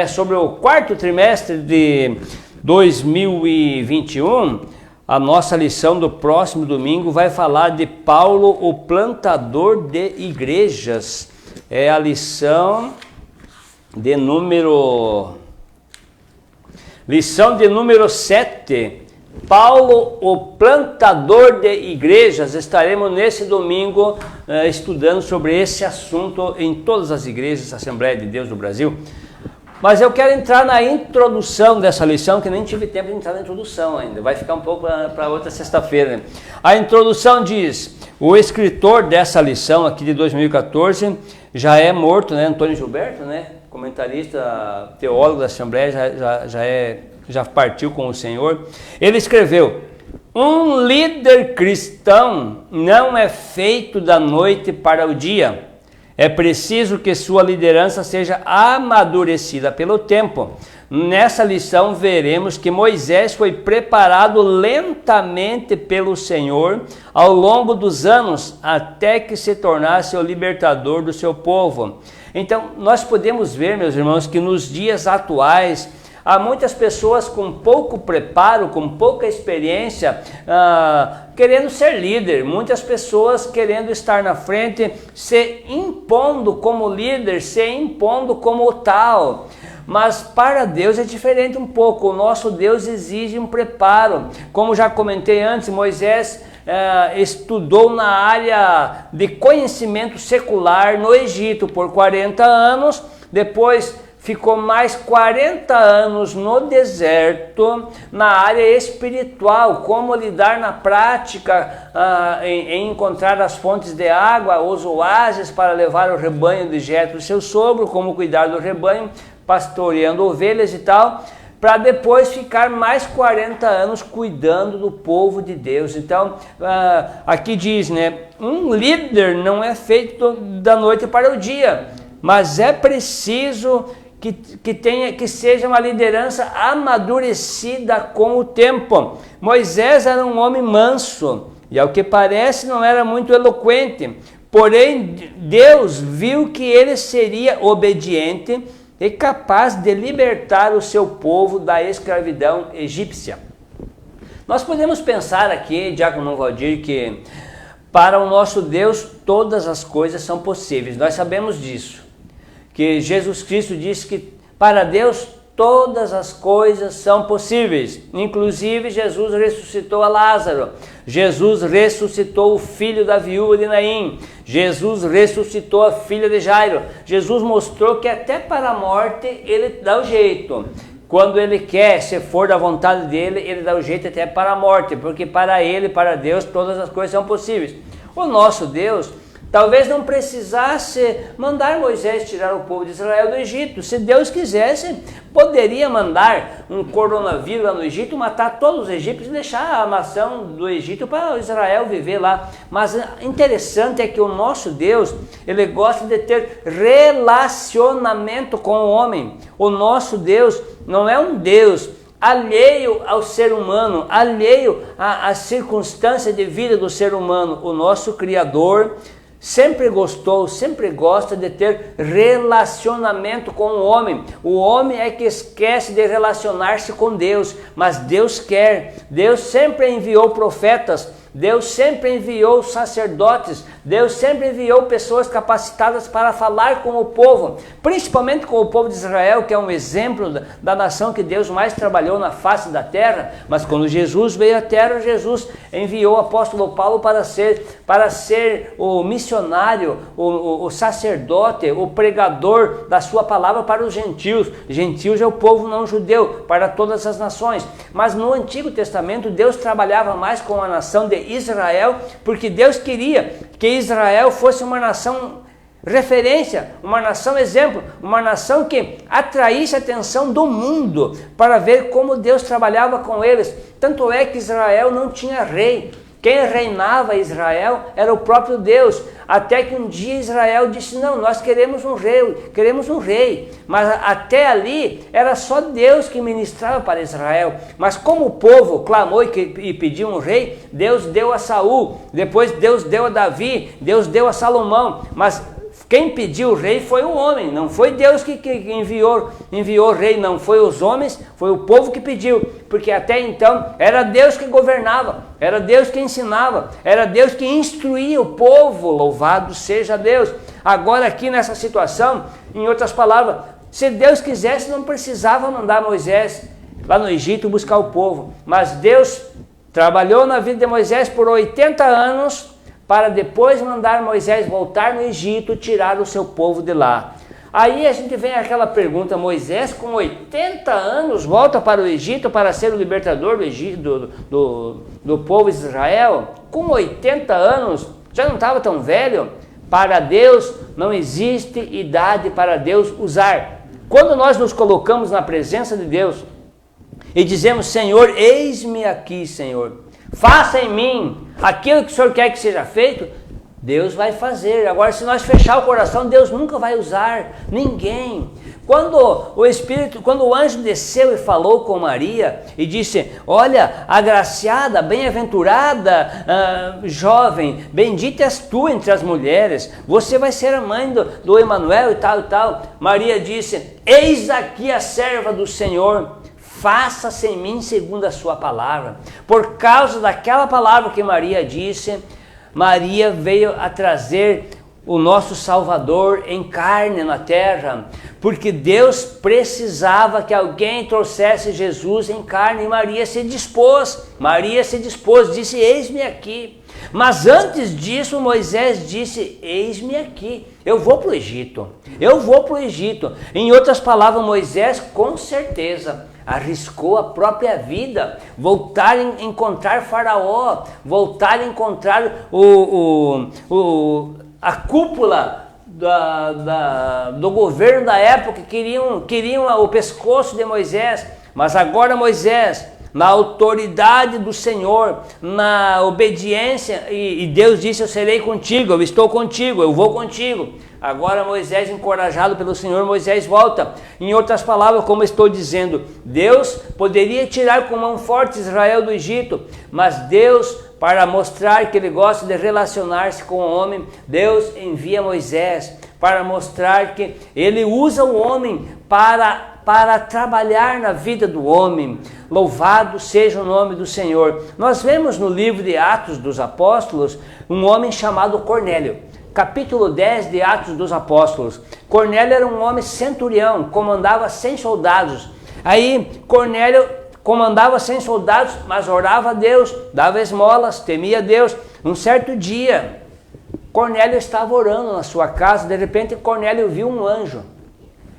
sobre o quarto trimestre de 2021, a nossa lição do próximo domingo vai falar de Paulo, o plantador de igrejas. É a lição de número 7. Paulo, o plantador de igrejas. Estaremos nesse domingo estudando sobre esse assunto em todas as igrejas da Assembleia de Deus do Brasil. Mas eu quero entrar na introdução dessa lição, que nem tive tempo de entrar na introdução ainda. Vai ficar um pouco para outra sexta-feira. Né? A introdução diz: o escritor dessa lição aqui de 2014 já é morto, né? Antônio Gilberto, né? Comentarista, teólogo da Assembleia, já partiu com o Senhor. Ele escreveu: um líder cristão não é feito da noite para o dia. É preciso que sua liderança seja amadurecida pelo tempo. Nessa lição veremos que Moisés foi preparado lentamente pelo Senhor ao longo dos anos, até que se tornasse o libertador do seu povo. Então, nós podemos ver, meus irmãos, que nos dias atuais há muitas pessoas com pouco preparo, com pouca experiência, querendo ser líder. Muitas pessoas querendo estar na frente, se impondo como líder, se impondo como tal. Mas para Deus é diferente um pouco. O nosso Deus exige um preparo. Como já comentei antes, Moisés estudou na área de conhecimento secular no Egito por 40 anos, depois ficou mais 40 anos no deserto, na área espiritual, como lidar na prática, em encontrar as fontes de água, os oásis para levar o rebanho de Jetro, seu sogro, como cuidar do rebanho, pastoreando ovelhas e tal, para depois ficar mais 40 anos cuidando do povo de Deus. Então, aqui diz, né, um líder não é feito da noite para o dia, mas é preciso que seja uma liderança amadurecida com o tempo. Moisés era um homem manso e, ao que parece, não era muito eloquente. Porém, Deus viu que ele seria obediente e capaz de libertar o seu povo da escravidão egípcia. Nós podemos pensar aqui, Diácono Valdir, que para o nosso Deus todas as coisas são possíveis. Nós sabemos disso. Que Jesus Cristo disse que para Deus todas as coisas são possíveis. Inclusive Jesus ressuscitou a Lázaro. Jesus ressuscitou o filho da viúva de Naim. Jesus ressuscitou a filha de Jairo. Jesus mostrou que até para a morte ele dá o jeito. Quando ele quer, se for da vontade dele, ele dá o jeito até para a morte. Porque para ele, para Deus, todas as coisas são possíveis. O nosso Deus talvez não precisasse mandar Moisés tirar o povo de Israel do Egito. Se Deus quisesse, poderia mandar um coronavírus lá no Egito, matar todos os egípcios e deixar a nação do Egito para Israel viver lá. Mas interessante é que o nosso Deus, ele gosta de ter relacionamento com o homem. O nosso Deus não é um Deus alheio ao ser humano, alheio às circunstâncias de vida do ser humano. O nosso Criador sempre gostou, sempre gosta de ter relacionamento com o homem. O homem é que esquece de relacionar-se com Deus, mas Deus quer. Deus sempre enviou profetas Deus sempre enviou sacerdotes, Deus sempre enviou pessoas capacitadas para falar com o povo, principalmente com o povo de Israel, que é um exemplo da nação que Deus mais trabalhou na face da terra. Mas quando Jesus veio à terra, Jesus enviou o apóstolo Paulo para ser o missionário, o sacerdote, o pregador da sua palavra para os gentios. Gentios é o povo não judeu, para todas as nações. Mas no Antigo Testamento, Deus trabalhava mais com a nação de Israel, porque Deus queria que Israel fosse uma nação referência, uma nação exemplo, uma nação que atraísse a atenção do mundo para ver como Deus trabalhava com eles. Tanto é que Israel não tinha rei. Quem reinava Israel era o próprio Deus, até que um dia Israel disse: não, nós queremos um rei, mas até ali era só Deus que ministrava para Israel. Mas como o povo clamou e pediu um rei, Deus deu a Saul, depois Deus deu a Davi, Deus deu a Salomão, mas quem pediu o rei foi o homem, não foi Deus que enviou o rei, não foi os homens, foi o povo que pediu, porque até então era Deus que governava, era Deus que ensinava, era Deus que instruía o povo. Louvado seja Deus. Agora aqui nessa situação, em outras palavras, se Deus quisesse, não precisava mandar Moisés lá no Egito buscar o povo, mas Deus trabalhou na vida de Moisés por 80 anos, para depois mandar Moisés voltar no Egito, tirar o seu povo de lá. Aí a gente vem aquela pergunta: Moisés com 80 anos volta para o Egito para ser o libertador do Egito, do povo de Israel? Com 80 anos, já não estava tão velho? Para Deus não existe idade para Deus usar. Quando nós nos colocamos na presença de Deus e dizemos: Senhor, eis-me aqui, Senhor, faça em mim aquilo que o Senhor quer que seja feito, Deus vai fazer. Agora, se nós fechar o coração, Deus nunca vai usar ninguém. Quando o anjo desceu e falou com Maria e disse: olha, agraciada, bem-aventurada, jovem, bendita és tu entre as mulheres, você vai ser a mãe do Emanuel e tal e tal. Maria disse: eis aqui a serva do Senhor, faça-se em mim segundo a sua palavra. Por causa daquela palavra que Maria disse, Maria veio a trazer o nosso Salvador em carne na terra, porque Deus precisava que alguém trouxesse Jesus em carne, e Maria se dispôs, disse: eis-me aqui. Mas antes disso, Moisés disse: eis-me aqui, eu vou para o Egito. Em outras palavras, Moisés com certeza arriscou a própria vida, voltar a encontrar Faraó, voltar a encontrar a cúpula do governo da época, queriam o pescoço de Moisés. Mas agora Moisés, na autoridade do Senhor, na obediência, e Deus disse: eu serei contigo, eu estou contigo, eu vou contigo. Agora Moisés, encorajado pelo Senhor, Moisés volta. Em outras palavras, como estou dizendo, Deus poderia tirar com mão forte Israel do Egito, mas Deus, para mostrar que Ele gosta de relacionar-se com o homem, Deus envia Moisés para mostrar que Ele usa o homem para trabalhar na vida do homem. Louvado seja o nome do Senhor. Nós vemos no livro de Atos dos Apóstolos um homem chamado Cornélio. Capítulo 10 de Atos dos Apóstolos. Cornélio era um homem centurião, comandava 100 soldados. Aí Cornélio comandava 100 soldados, mas orava a Deus, dava esmolas, temia Deus. Um certo dia, Cornélio estava orando na sua casa, de repente Cornélio viu um anjo.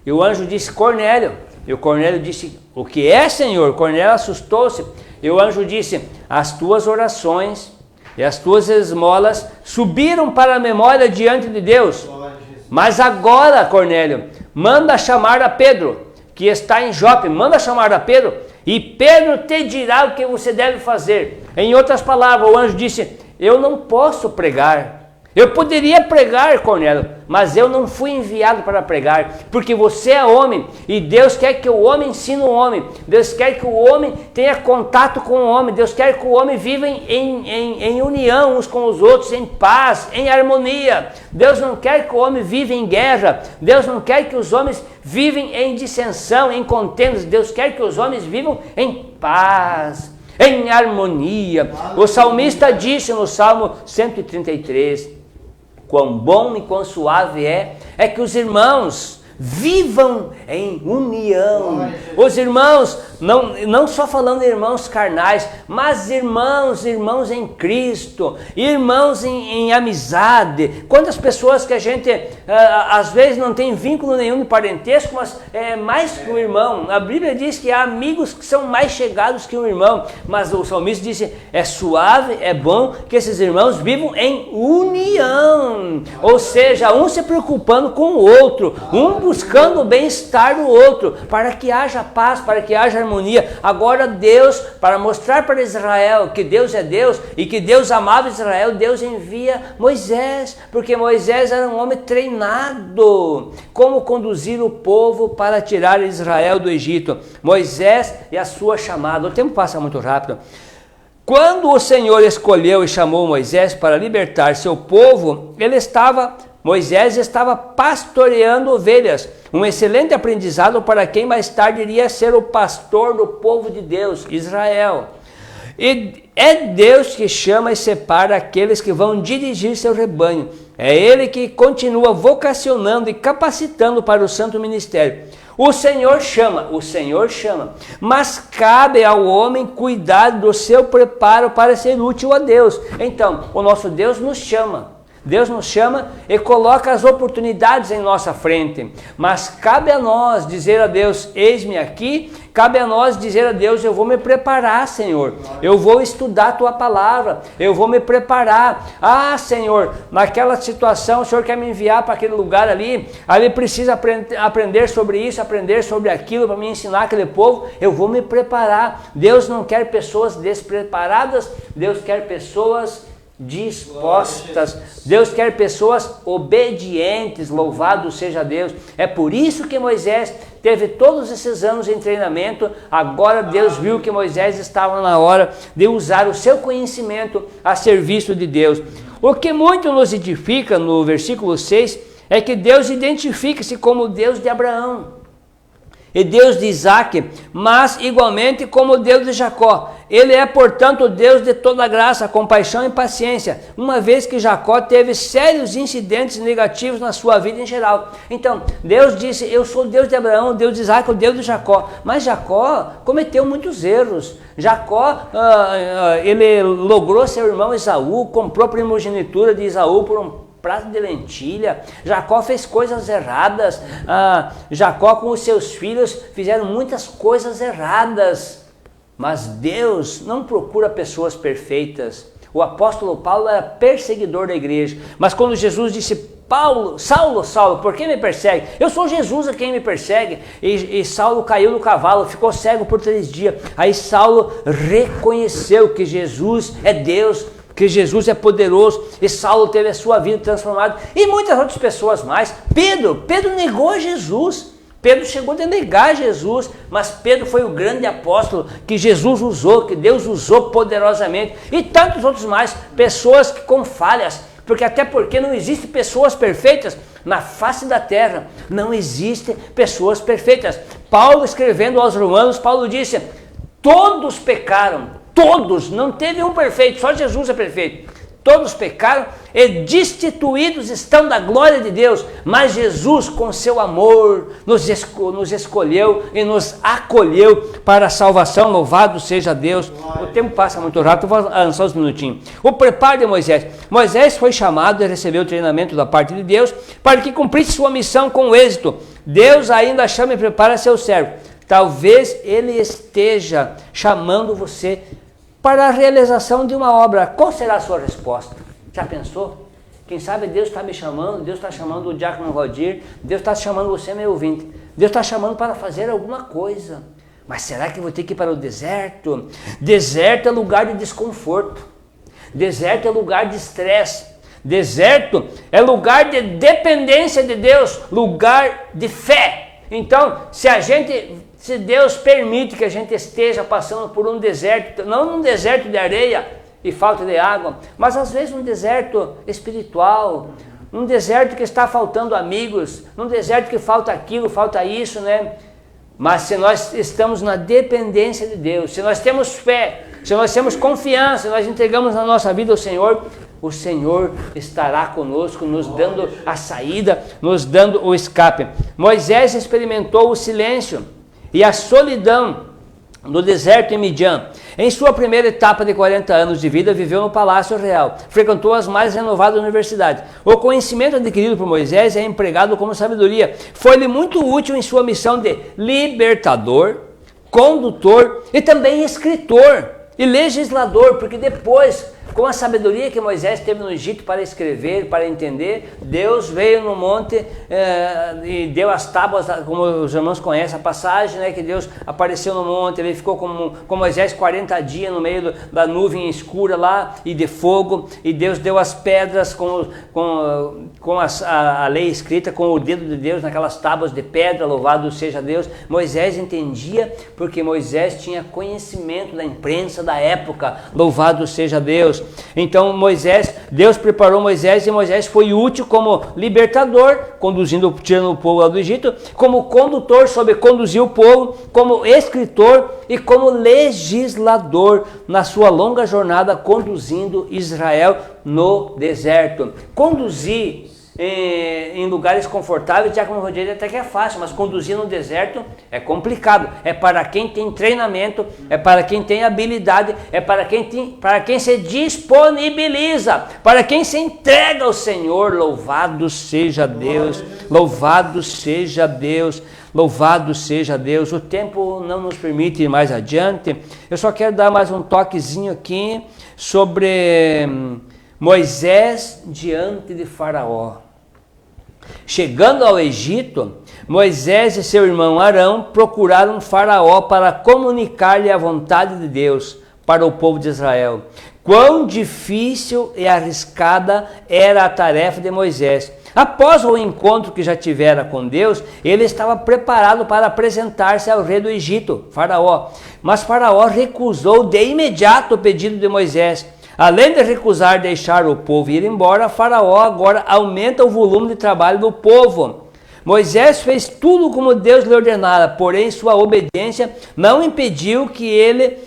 E o anjo disse: Cornélio. E o Cornélio disse: o que é, Senhor? Cornélio assustou-se. E o anjo disse: as tuas orações e as tuas esmolas subiram para a memória diante de Deus. Mas agora, Cornélio, manda chamar a Pedro, que está em Jope. Manda chamar a Pedro, e Pedro te dirá o que você deve fazer. Em outras palavras, o anjo disse: eu não posso pregar. Eu poderia pregar, Cornélio, mas eu não fui enviado para pregar, porque você é homem, e Deus quer que o homem ensine o homem, Deus quer que o homem tenha contato com o homem, Deus quer que o homem viva em união uns com os outros, em paz, em harmonia. Deus não quer que o homem viva em guerra, Deus não quer que os homens vivem em dissensão, em contendas, Deus quer que os homens vivam em paz. em harmonia. O salmista disse no Salmo 133, quão bom e quão suave é que os irmãos vivam em união. Os irmãos, não só falando irmãos carnais, mas irmãos em Cristo, irmãos em amizade. Quantas pessoas que a gente às vezes não tem vínculo nenhum de parentesco, mas é mais que um irmão. A Bíblia diz que há amigos que são mais chegados que um irmão, mas o salmista disse, é suave, é bom que esses irmãos vivam em união, ou seja, um se preocupando com o outro, um buscando o bem-estar do outro, para que haja paz, para que haja harmonia. Agora Deus, para mostrar para Israel que Deus é Deus e que Deus amava Israel, Deus envia Moisés, porque Moisés era um homem treinado como conduzir o povo para tirar Israel do Egito. Moisés e a sua chamada. O tempo passa muito rápido. Quando o Senhor escolheu e chamou Moisés para libertar seu povo, Moisés estava pastoreando ovelhas, um excelente aprendizado para quem mais tarde iria ser o pastor do povo de Deus, Israel. E é Deus que chama e separa aqueles que vão dirigir seu rebanho. É Ele que continua vocacionando e capacitando para o santo ministério. O Senhor chama, mas cabe ao homem cuidar do seu preparo para ser útil a Deus. Então, o nosso Deus nos chama. Deus nos chama e coloca as oportunidades em nossa frente, mas cabe a nós dizer a Deus, eis-me aqui. Cabe a nós dizer a Deus, eu vou me preparar, Senhor, eu vou estudar a Tua palavra, eu vou me preparar. Ah, Senhor, naquela situação o Senhor quer me enviar para aquele lugar ali precisa aprender sobre isso, aprender sobre aquilo, para me ensinar aquele povo, eu vou me preparar. Deus não quer pessoas despreparadas, Deus quer pessoas dispostas, Deus quer pessoas obedientes, louvado seja Deus. É por isso que Moisés teve todos esses anos em treinamento. Agora Deus viu que Moisés estava na hora de usar o seu conhecimento a serviço de Deus. O que muito nos edifica no versículo 6 é que Deus identifica-se como Deus de Abraão e Deus de Isaac, mas igualmente como Deus de Jacó. Ele é, portanto, o Deus de toda graça, compaixão e paciência, uma vez que Jacó teve sérios incidentes negativos na sua vida em geral. Então, Deus disse, eu sou o Deus de Abraão, o Deus de Isaac, o Deus de Jacó. Mas Jacó cometeu muitos erros. Jacó, ele logrou seu irmão Esaú, comprou a primogenitura de Esaú por um prato de lentilha. Jacó fez coisas erradas. Jacó com os seus filhos fizeram muitas coisas erradas. Mas Deus não procura pessoas perfeitas. O apóstolo Paulo era perseguidor da igreja. Mas quando Jesus disse, Saulo, Saulo, por que me persegue? Eu sou Jesus a quem me persegue. E Saulo caiu do cavalo, ficou cego por 3 dias. Aí Saulo reconheceu que Jesus é Deus, que Jesus é poderoso, e Saulo teve a sua vida transformada, e muitas outras pessoas mais. Pedro negou Jesus. Pedro chegou a negar Jesus, mas Pedro foi o grande apóstolo que Jesus usou, que Deus usou poderosamente, e tantos outros mais, pessoas que com falhas, porque não existem pessoas perfeitas na face da terra, não existem pessoas perfeitas. Paulo, escrevendo aos Romanos, Paulo disse, todos pecaram, todos, não teve um perfeito, só Jesus é perfeito. Todos pecaram e destituídos estão da glória de Deus, mas Jesus com seu amor nos escolheu e nos acolheu para a salvação, louvado seja Deus. O tempo passa muito rápido, vou avançar uns minutinhos. O preparo de Moisés. Moisés foi chamado e recebeu o treinamento da parte de Deus para que cumprisse sua missão com êxito. Deus ainda chama e prepara seu servo. Talvez Ele esteja chamando você para a realização de uma obra. Qual será a sua resposta? Já pensou? Quem sabe Deus está me chamando, Deus está chamando o diácono Valdir, Deus está chamando você, meu ouvinte. Deus está chamando para fazer alguma coisa. Mas será que eu vou ter que ir para o deserto? Deserto é lugar de desconforto. Deserto é lugar de estresse. Deserto é lugar de dependência de Deus, lugar de fé. Então, se Deus permite que a gente esteja passando por um deserto, não um deserto de areia e falta de água, mas às vezes um deserto espiritual, um deserto que está faltando amigos, um deserto que falta aquilo, falta isso, né? Mas se nós estamos na dependência de Deus, se nós temos fé, se nós temos confiança, se nós entregamos a nossa vida ao Senhor, o Senhor estará conosco, nos dando a saída, nos dando o escape. Moisés experimentou o silêncio e a solidão no deserto em Midian. Em sua primeira etapa de 40 anos de vida, viveu no Palácio Real, frequentou as mais renovadas universidades. O conhecimento adquirido por Moisés é empregado como sabedoria. Foi-lhe muito útil em sua missão de libertador, condutor e também escritor e legislador, porque depois, com a sabedoria que Moisés teve no Egito para escrever, para entender, Deus veio no monte e deu as tábuas, como os irmãos conhecem a passagem, né, que Deus apareceu no monte, ele ficou com Moisés 40 dias no meio da nuvem escura lá e de fogo, e Deus deu as pedras com a lei escrita, com o dedo de Deus naquelas tábuas de pedra, louvado seja Deus. Moisés entendia porque Moisés tinha conhecimento da imprensa da época, louvado seja Deus. Então Deus preparou Moisés e Moisés foi útil como libertador, tirando o povo lá do Egito, como condutor, soube conduzir o povo, como escritor e como legislador na sua longa jornada conduzindo Israel no deserto. Conduzir em lugares confortáveis, já como Rogério, até que é fácil, mas conduzir no deserto é complicado. É para quem tem treinamento, é para quem tem habilidade, é para quem se disponibiliza, para quem se entrega ao Senhor. Louvado seja Deus, louvado seja Deus, louvado seja Deus. O tempo não nos permite ir mais adiante. Eu só quero dar mais um toquezinho aqui sobre Moisés diante de Faraó. Chegando ao Egito, Moisés e seu irmão Arão procuraram Faraó para comunicar-lhe a vontade de Deus para o povo de Israel. Quão difícil e arriscada era a tarefa de Moisés. Após o encontro que já tivera com Deus, ele estava preparado para apresentar-se ao rei do Egito, Faraó. Mas Faraó recusou de imediato o pedido de Moisés. Além de recusar deixar o povo ir embora, Faraó agora aumenta o volume de trabalho do povo. Moisés fez tudo como Deus lhe ordenara, porém sua obediência não impediu que ele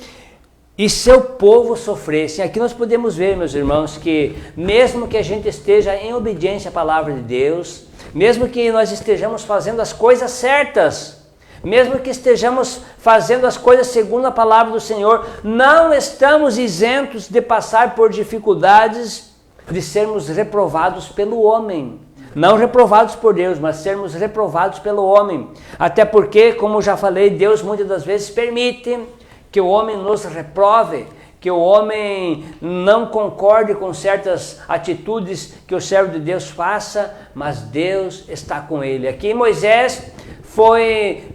e seu povo sofressem. Aqui nós podemos ver, meus irmãos, que mesmo que a gente esteja em obediência à palavra de Deus, mesmo que nós estejamos fazendo as coisas certas, mesmo que estejamos fazendo as coisas segundo a palavra do Senhor, não estamos isentos de passar por dificuldades, de sermos reprovados pelo homem. Não reprovados por Deus, mas sermos reprovados pelo homem. Até porque, como já falei, Deus muitas das vezes permite que o homem nos reprove, que o homem não concorde com certas atitudes que o servo de Deus faça, mas Deus está com ele. Aqui Moisés foi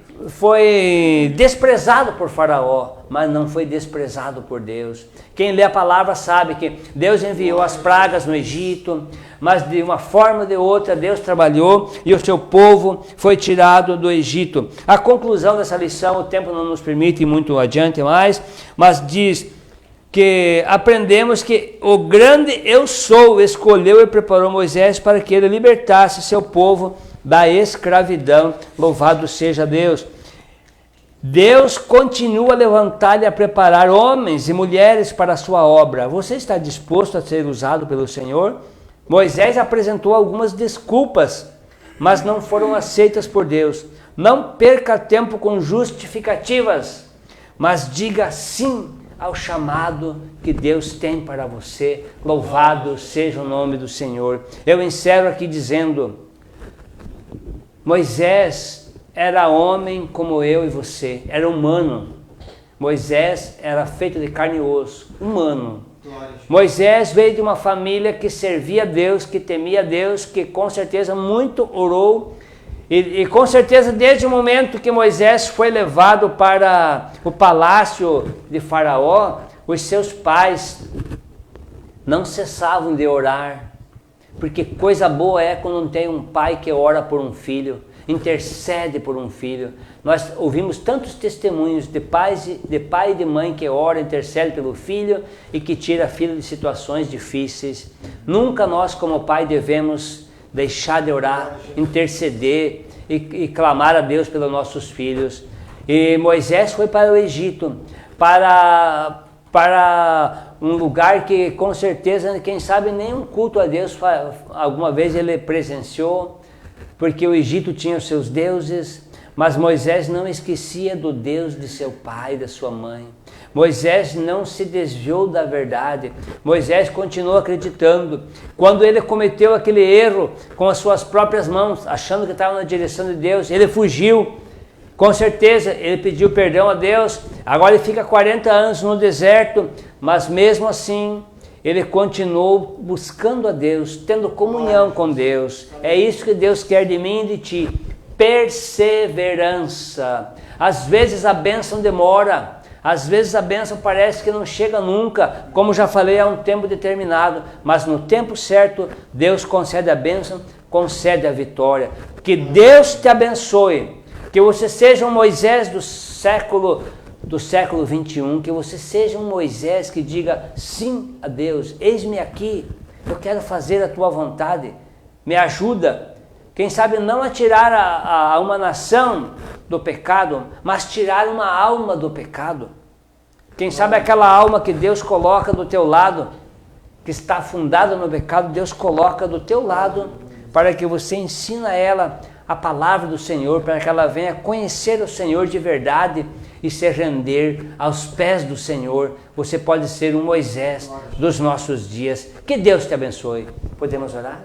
desprezado por Faraó, mas não foi desprezado por Deus. Quem lê a palavra sabe que Deus enviou as pragas no Egito, mas de uma forma ou de outra Deus trabalhou e o seu povo foi tirado do Egito. A conclusão dessa lição, o tempo não nos permite ir muito adiante mais, mas diz que aprendemos que o grande Eu Sou escolheu e preparou Moisés para que ele libertasse seu povo da escravidão. Louvado seja Deus. Deus continua a levantar e a preparar homens e mulheres para a sua obra. Você está disposto a ser usado pelo Senhor? Moisés apresentou algumas desculpas, mas não foram aceitas por Deus. Não perca tempo com justificativas, mas diga sim ao chamado que Deus tem para você. Louvado seja o nome do Senhor. Eu encerro aqui dizendo: Moisés era homem como eu e você, era humano. Moisés era feito de carne e osso, humano. Moisés veio de uma família que servia a Deus, que temia a Deus, que com certeza muito orou. E com certeza desde o momento que Moisés foi levado para o palácio de Faraó, os seus pais não cessavam de orar. Porque coisa boa é quando tem um pai que ora por um filho, intercede por um filho. Nós ouvimos tantos testemunhos de pai e de mãe que ora, intercede pelo filho e que tira filho de situações difíceis. Nunca nós como pai devemos deixar de orar, interceder e clamar a Deus pelos nossos filhos. E Moisés foi para o Egito, para um lugar que com certeza, quem sabe, nenhum culto a Deus alguma vez ele presenciou, porque o Egito tinha os seus deuses, mas Moisés não esquecia do Deus de seu pai, da sua mãe. Moisés não se desviou da verdade. Moisés continuou acreditando. Quando ele cometeu aquele erro com as suas próprias mãos, achando que estava na direção de Deus, ele fugiu. Com certeza, ele pediu perdão a Deus. Agora ele fica 40 anos no deserto, mas mesmo assim, ele continuou buscando a Deus, tendo comunhão com Deus. É isso que Deus quer de mim e de ti. Perseverança. Às vezes a bênção demora. Às vezes a bênção parece que não chega nunca, como já falei há um tempo determinado, mas no tempo certo, Deus concede a bênção, concede a vitória. Que Deus te abençoe, que você seja um Moisés do século 21, que você seja um Moisés que diga sim a Deus, eis-me aqui, eu quero fazer a tua vontade, me ajuda. Quem sabe não a tirar uma nação do pecado, mas tirar uma alma do pecado. Quem sabe aquela alma que Deus coloca do teu lado, que está afundada no pecado, Deus coloca do teu lado, para que você ensine a ela a palavra do Senhor, para que ela venha conhecer o Senhor de verdade e se render aos pés do Senhor. Você pode ser um Moisés dos nossos dias. Que Deus te abençoe. Podemos orar?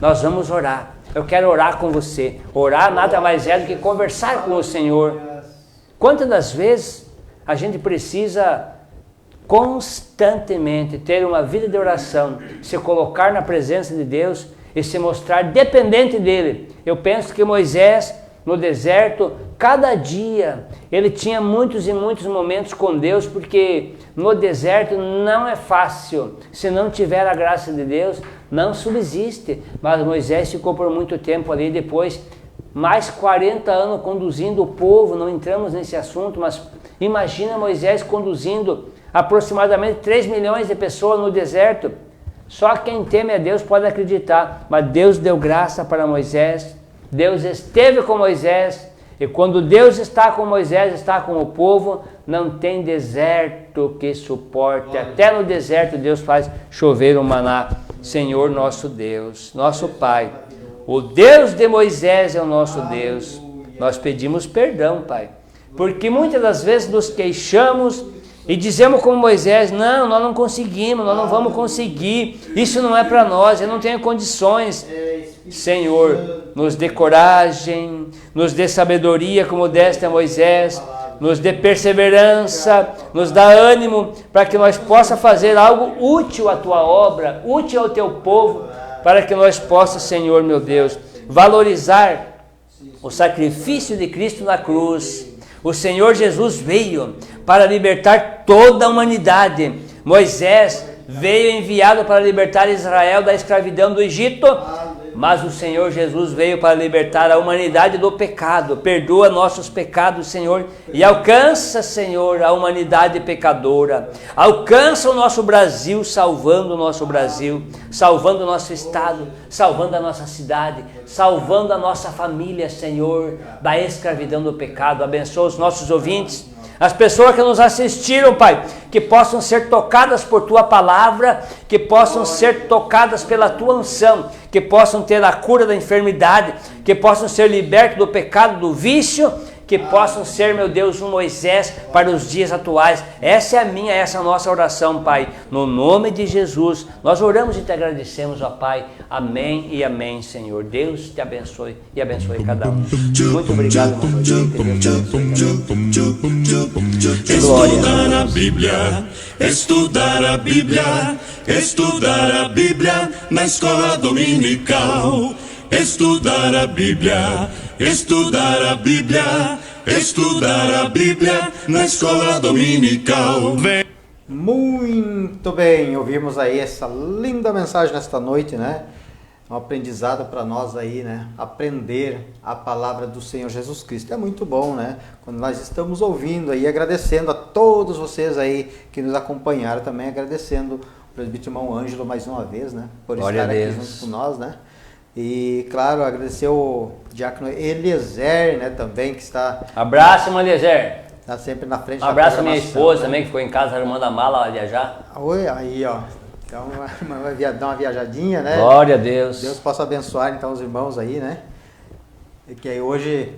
Nós vamos orar. Eu quero orar com você. Orar nada mais é do que conversar com o Senhor. Quantas das vezes a gente precisa constantemente ter uma vida de oração, se colocar na presença de Deus e se mostrar dependente dele. Eu penso que Moisés, no deserto, cada dia, ele tinha muitos e muitos momentos com Deus, porque no deserto não é fácil. Se não tiver a graça de Deus, não subsiste. Mas Moisés ficou por muito tempo ali, depois mais 40 anos conduzindo o povo. Não entramos nesse assunto, mas imagina Moisés conduzindo aproximadamente 3 milhões de pessoas no deserto. Só quem teme a Deus pode acreditar, mas Deus deu graça para Moisés, Deus esteve com Moisés, e quando Deus está com Moisés, está com o povo, não tem deserto que suporte. Até no deserto Deus faz chover o maná. Senhor nosso Deus, nosso Pai, o Deus de Moisés é o nosso Deus. Nós pedimos perdão, Pai, porque muitas das vezes nos queixamos e dizemos como Moisés, não, nós não conseguimos, nós não vamos conseguir, isso não é para nós, eu não tenho condições. Senhor, nos dê coragem, nos dê sabedoria como deste a Moisés, nos dê perseverança, nos dá ânimo para que nós possamos fazer algo útil à tua obra, útil ao teu povo, para que nós possamos, Senhor meu Deus, valorizar o sacrifício de Cristo na cruz. O Senhor Jesus veio para libertar toda a humanidade. Moisés veio enviado para libertar Israel da escravidão do Egito, mas o Senhor Jesus veio para libertar a humanidade do pecado. Perdoa nossos pecados, Senhor, e alcança, Senhor, a humanidade pecadora. Alcança o nosso Brasil, salvando o nosso Brasil, salvando o nosso estado, salvando a nossa cidade, salvando a nossa família, Senhor, da escravidão do pecado. Abençoa os nossos ouvintes, as pessoas que nos assistiram, Pai, que possam ser tocadas por Tua palavra, que possam ser tocadas pela Tua unção, que possam ter a cura da enfermidade, que possam ser libertos do pecado, do vício, que possam ser, meu Deus, um Moisés para os dias atuais. Essa é a nossa oração, Pai. No nome de Jesus, nós oramos e te agradecemos, ó Pai. Amém e amém, Senhor. Deus te abençoe e abençoe cada um. Muito obrigado, meu Deus. Estudar a Bíblia, estudar a Bíblia, estudar a Bíblia na escola dominical. Estudar a Bíblia, estudar a Bíblia, estudar a Bíblia na escola dominical. Muito bem, ouvimos aí essa linda mensagem nesta noite, né? Um aprendizado para nós aí, né? Aprender a palavra do Senhor Jesus Cristo. É muito bom, né? Quando nós estamos ouvindo aí, agradecendo a todos vocês aí que nos acompanharam, também agradecendo o presbítero irmão Ângelo mais uma vez, né? Por Glória estar a aqui Deus. junto com nós, né? E, claro, agradecer o diácono Eliezer, né, também, que está... Abraço, irmão Eliezer. Está sempre na frente Um abraço à minha programação, esposa, né? também, que ficou em casa arrumando a mala a viajar. Oi, aí, ó. Então, vai dar uma viajadinha, né? Glória a Deus. Deus possa abençoar, então, os irmãos aí, né? E que aí hoje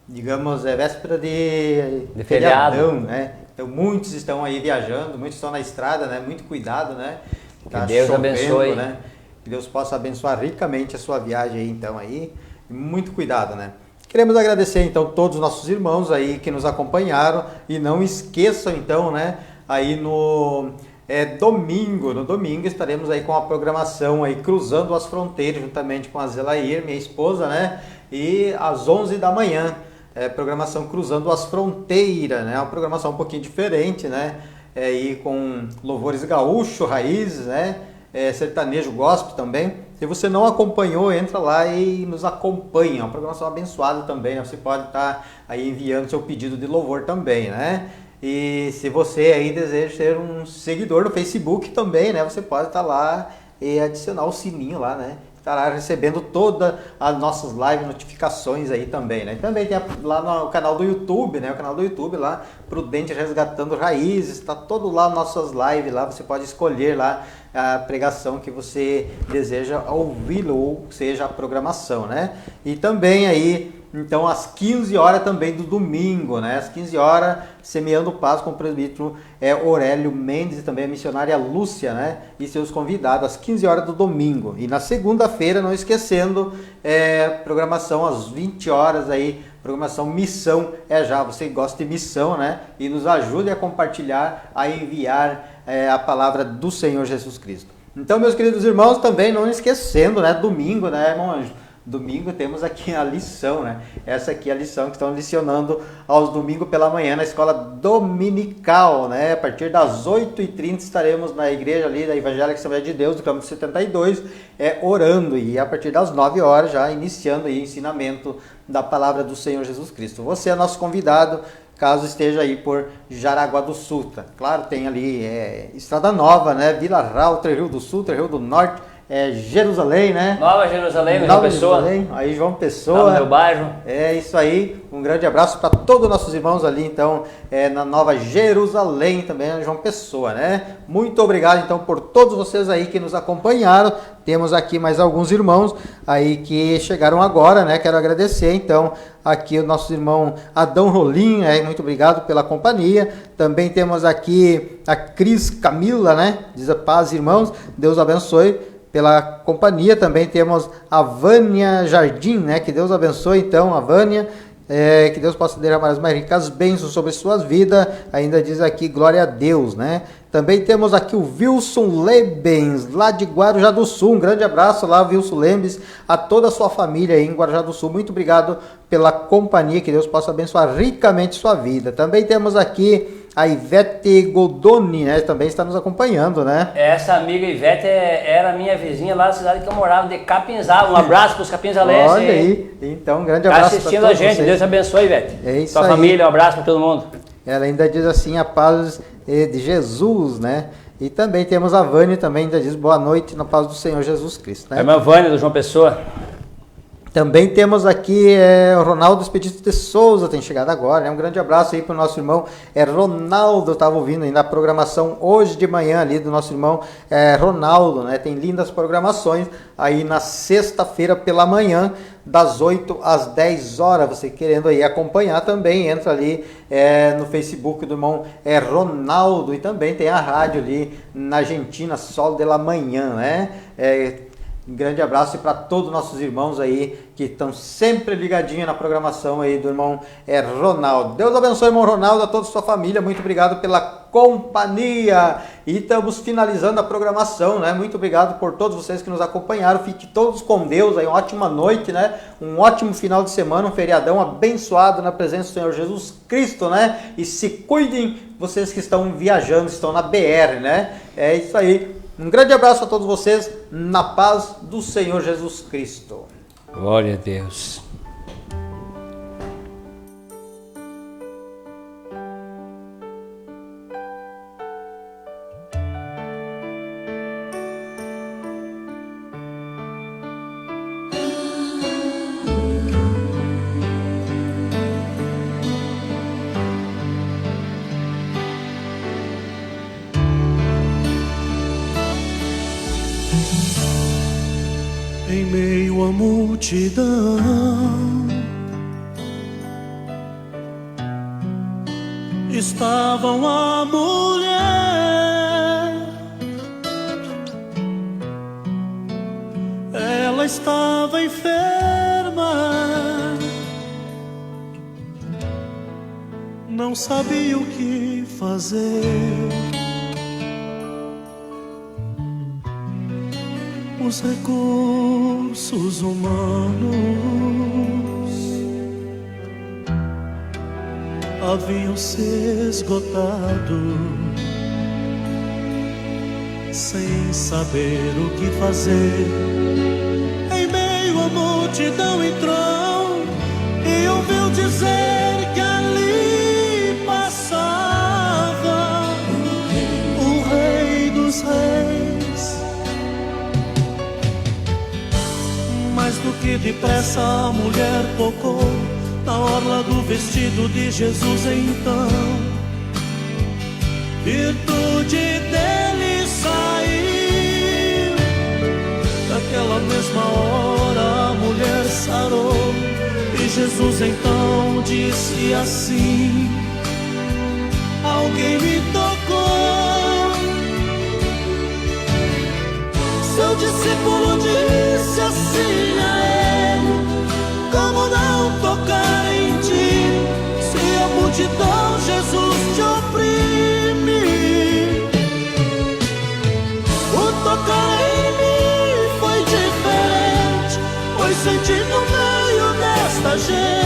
digamos, é véspera de feriado, né? Então, muitos estão aí viajando, muitos estão na estrada, né? Muito cuidado, né? Que Deus abençoe. Né? Que Deus possa abençoar ricamente a sua viagem aí, então, aí. E muito cuidado, né? Queremos agradecer, então, todos os nossos irmãos aí que nos acompanharam e não esqueçam, então, né? Aí no domingo estaremos aí com a programação aí Cruzando as Fronteiras, juntamente com a Zelair, minha esposa, né? E às 11 da manhã, programação Cruzando as Fronteiras, né? Uma programação um pouquinho diferente, né? E com louvores gaúcho, raízes, né? Sertanejo gospel também. Se você não acompanhou, entra lá e nos acompanha. É uma programação abençoada também, né? Você pode estar aí enviando seu pedido de louvor também, né? E se você aí deseja ser um seguidor no Facebook também, né? Você pode estar lá e adicionar o sininho lá, né? Estará recebendo todas as nossas live notificações aí também, né? Também tem lá no canal do YouTube, né? O canal do YouTube lá, Prudente Resgatando Raízes, está todo lá nossas lives lá, você pode escolher lá a pregação que você deseja ouvir ou seja a programação, né? E também aí, então, às 15 horas também do domingo, né? Às 15 horas, Semeando Paz com o presbítero Aurélio Mendes e também a missionária Lúcia, né? E seus convidados, às 15 horas do domingo. E na segunda-feira, não esquecendo, programação às 20 horas aí, programação Missão Já. Você gosta de missão, né? E nos ajude a compartilhar, a enviar a palavra do Senhor Jesus Cristo. Então, meus queridos irmãos, também não esquecendo, né? Domingo, né, irmão Anjo? Domingo temos aqui a lição, né? Essa aqui é a lição que estão licionando aos domingos pela manhã na escola dominical, né? A partir das 8h30 estaremos na igreja ali da Evangélica Assembleia de Deus, do Campo 72, orando. E a partir das 9 horas já iniciando aí o ensinamento da palavra do Senhor Jesus Cristo. Você é nosso convidado, caso esteja aí por Jaraguá do Sul. Tá? Claro, tem ali Estrada Nova, né? Vila Rauter, Rio do Sul, Rio do Norte. Jerusalém, né? Nova Jerusalém, João Pessoa. Jerusalém, aí João Pessoa. No meu bairro. É isso aí. Um grande abraço para todos os nossos irmãos ali, então, na Nova Jerusalém, também João Pessoa, né? Muito obrigado, então, por todos vocês aí que nos acompanharam. Temos aqui mais alguns irmãos aí que chegaram agora, né? Quero agradecer, então, aqui o nosso irmão Adão Rolim, muito obrigado pela companhia. Também temos aqui a Cris Camila, né? Diz a paz, irmãos. Deus abençoe pela companhia. Também temos a Vânia Jardim, né? Que Deus abençoe, então, a Vânia. Que Deus possa derramar as mais ricas bênçãos sobre suas vidas. Ainda diz aqui, glória a Deus, né? Também temos aqui o Wilson Lebens, lá de Guarujá do Sul. Um grande abraço lá, Wilson Lebens, a toda a sua família aí em Guarujá do Sul. Muito obrigado pela companhia, que Deus possa abençoar ricamente sua vida. Também temos aqui a Ivete Goldoni, né? Também está nos acompanhando, né? Essa amiga Ivete era minha vizinha lá na cidade que eu morava, de Capinzal. Um abraço para os capinzalenses. Olha aí, então um grande abraço. Está assistindo a gente, vocês. Deus abençoe, Ivete. É isso Sua aí. família, um abraço para todo mundo. Ela ainda diz assim, a paz de Jesus, né? E também temos a Vânia, também ainda diz boa noite na paz do Senhor Jesus Cristo, né? É minha Vânia, do João Pessoa. Também temos aqui o Ronaldo Expedito de Souza, tem chegado agora, né? Um grande abraço aí para o nosso irmão Ronaldo, estava ouvindo aí na programação hoje de manhã ali do nosso irmão Ronaldo, né? Tem lindas programações aí na sexta-feira pela manhã, das 8 às 10 horas, você querendo aí acompanhar também, entra ali no Facebook do irmão Ronaldo, e também tem a rádio ali na Argentina, Sol de la Manhã, né? Um grande abraço para todos os nossos irmãos aí que estão sempre ligadinhos na programação aí do irmão Ronaldo. Deus abençoe, irmão Ronaldo, a toda a sua família. Muito obrigado pela companhia. E estamos finalizando a programação, né? Muito obrigado por todos vocês que nos acompanharam. Fiquem todos com Deus aí, uma ótima noite, né? Um ótimo final de semana, um feriadão abençoado na presença do Senhor Jesus Cristo, né? E se cuidem, vocês que estão viajando, estão na BR, né? É isso aí. Um grande abraço a todos vocês, na paz do Senhor Jesus Cristo. Glória a Deus. multidão estavam a mulher. Ela estava enferma, não sabia o que fazer. Os recursos humanos haviam se esgotado. Sem saber o que fazer, em meio à multidão entrou e ouviu dizer que ali passava o Rei dos Reis. Mais do que depressa a mulher tocou na orla do vestido de Jesus. Então virtude dele saiu. Naquela mesma hora a mulher sarou. E Jesus então disse assim: alguém me tocou. Seu discípulo disse assim a ele: como não tocar em ti, se a multidão Jesus te oprime? O tocar em mim foi diferente, pois senti no meio desta gente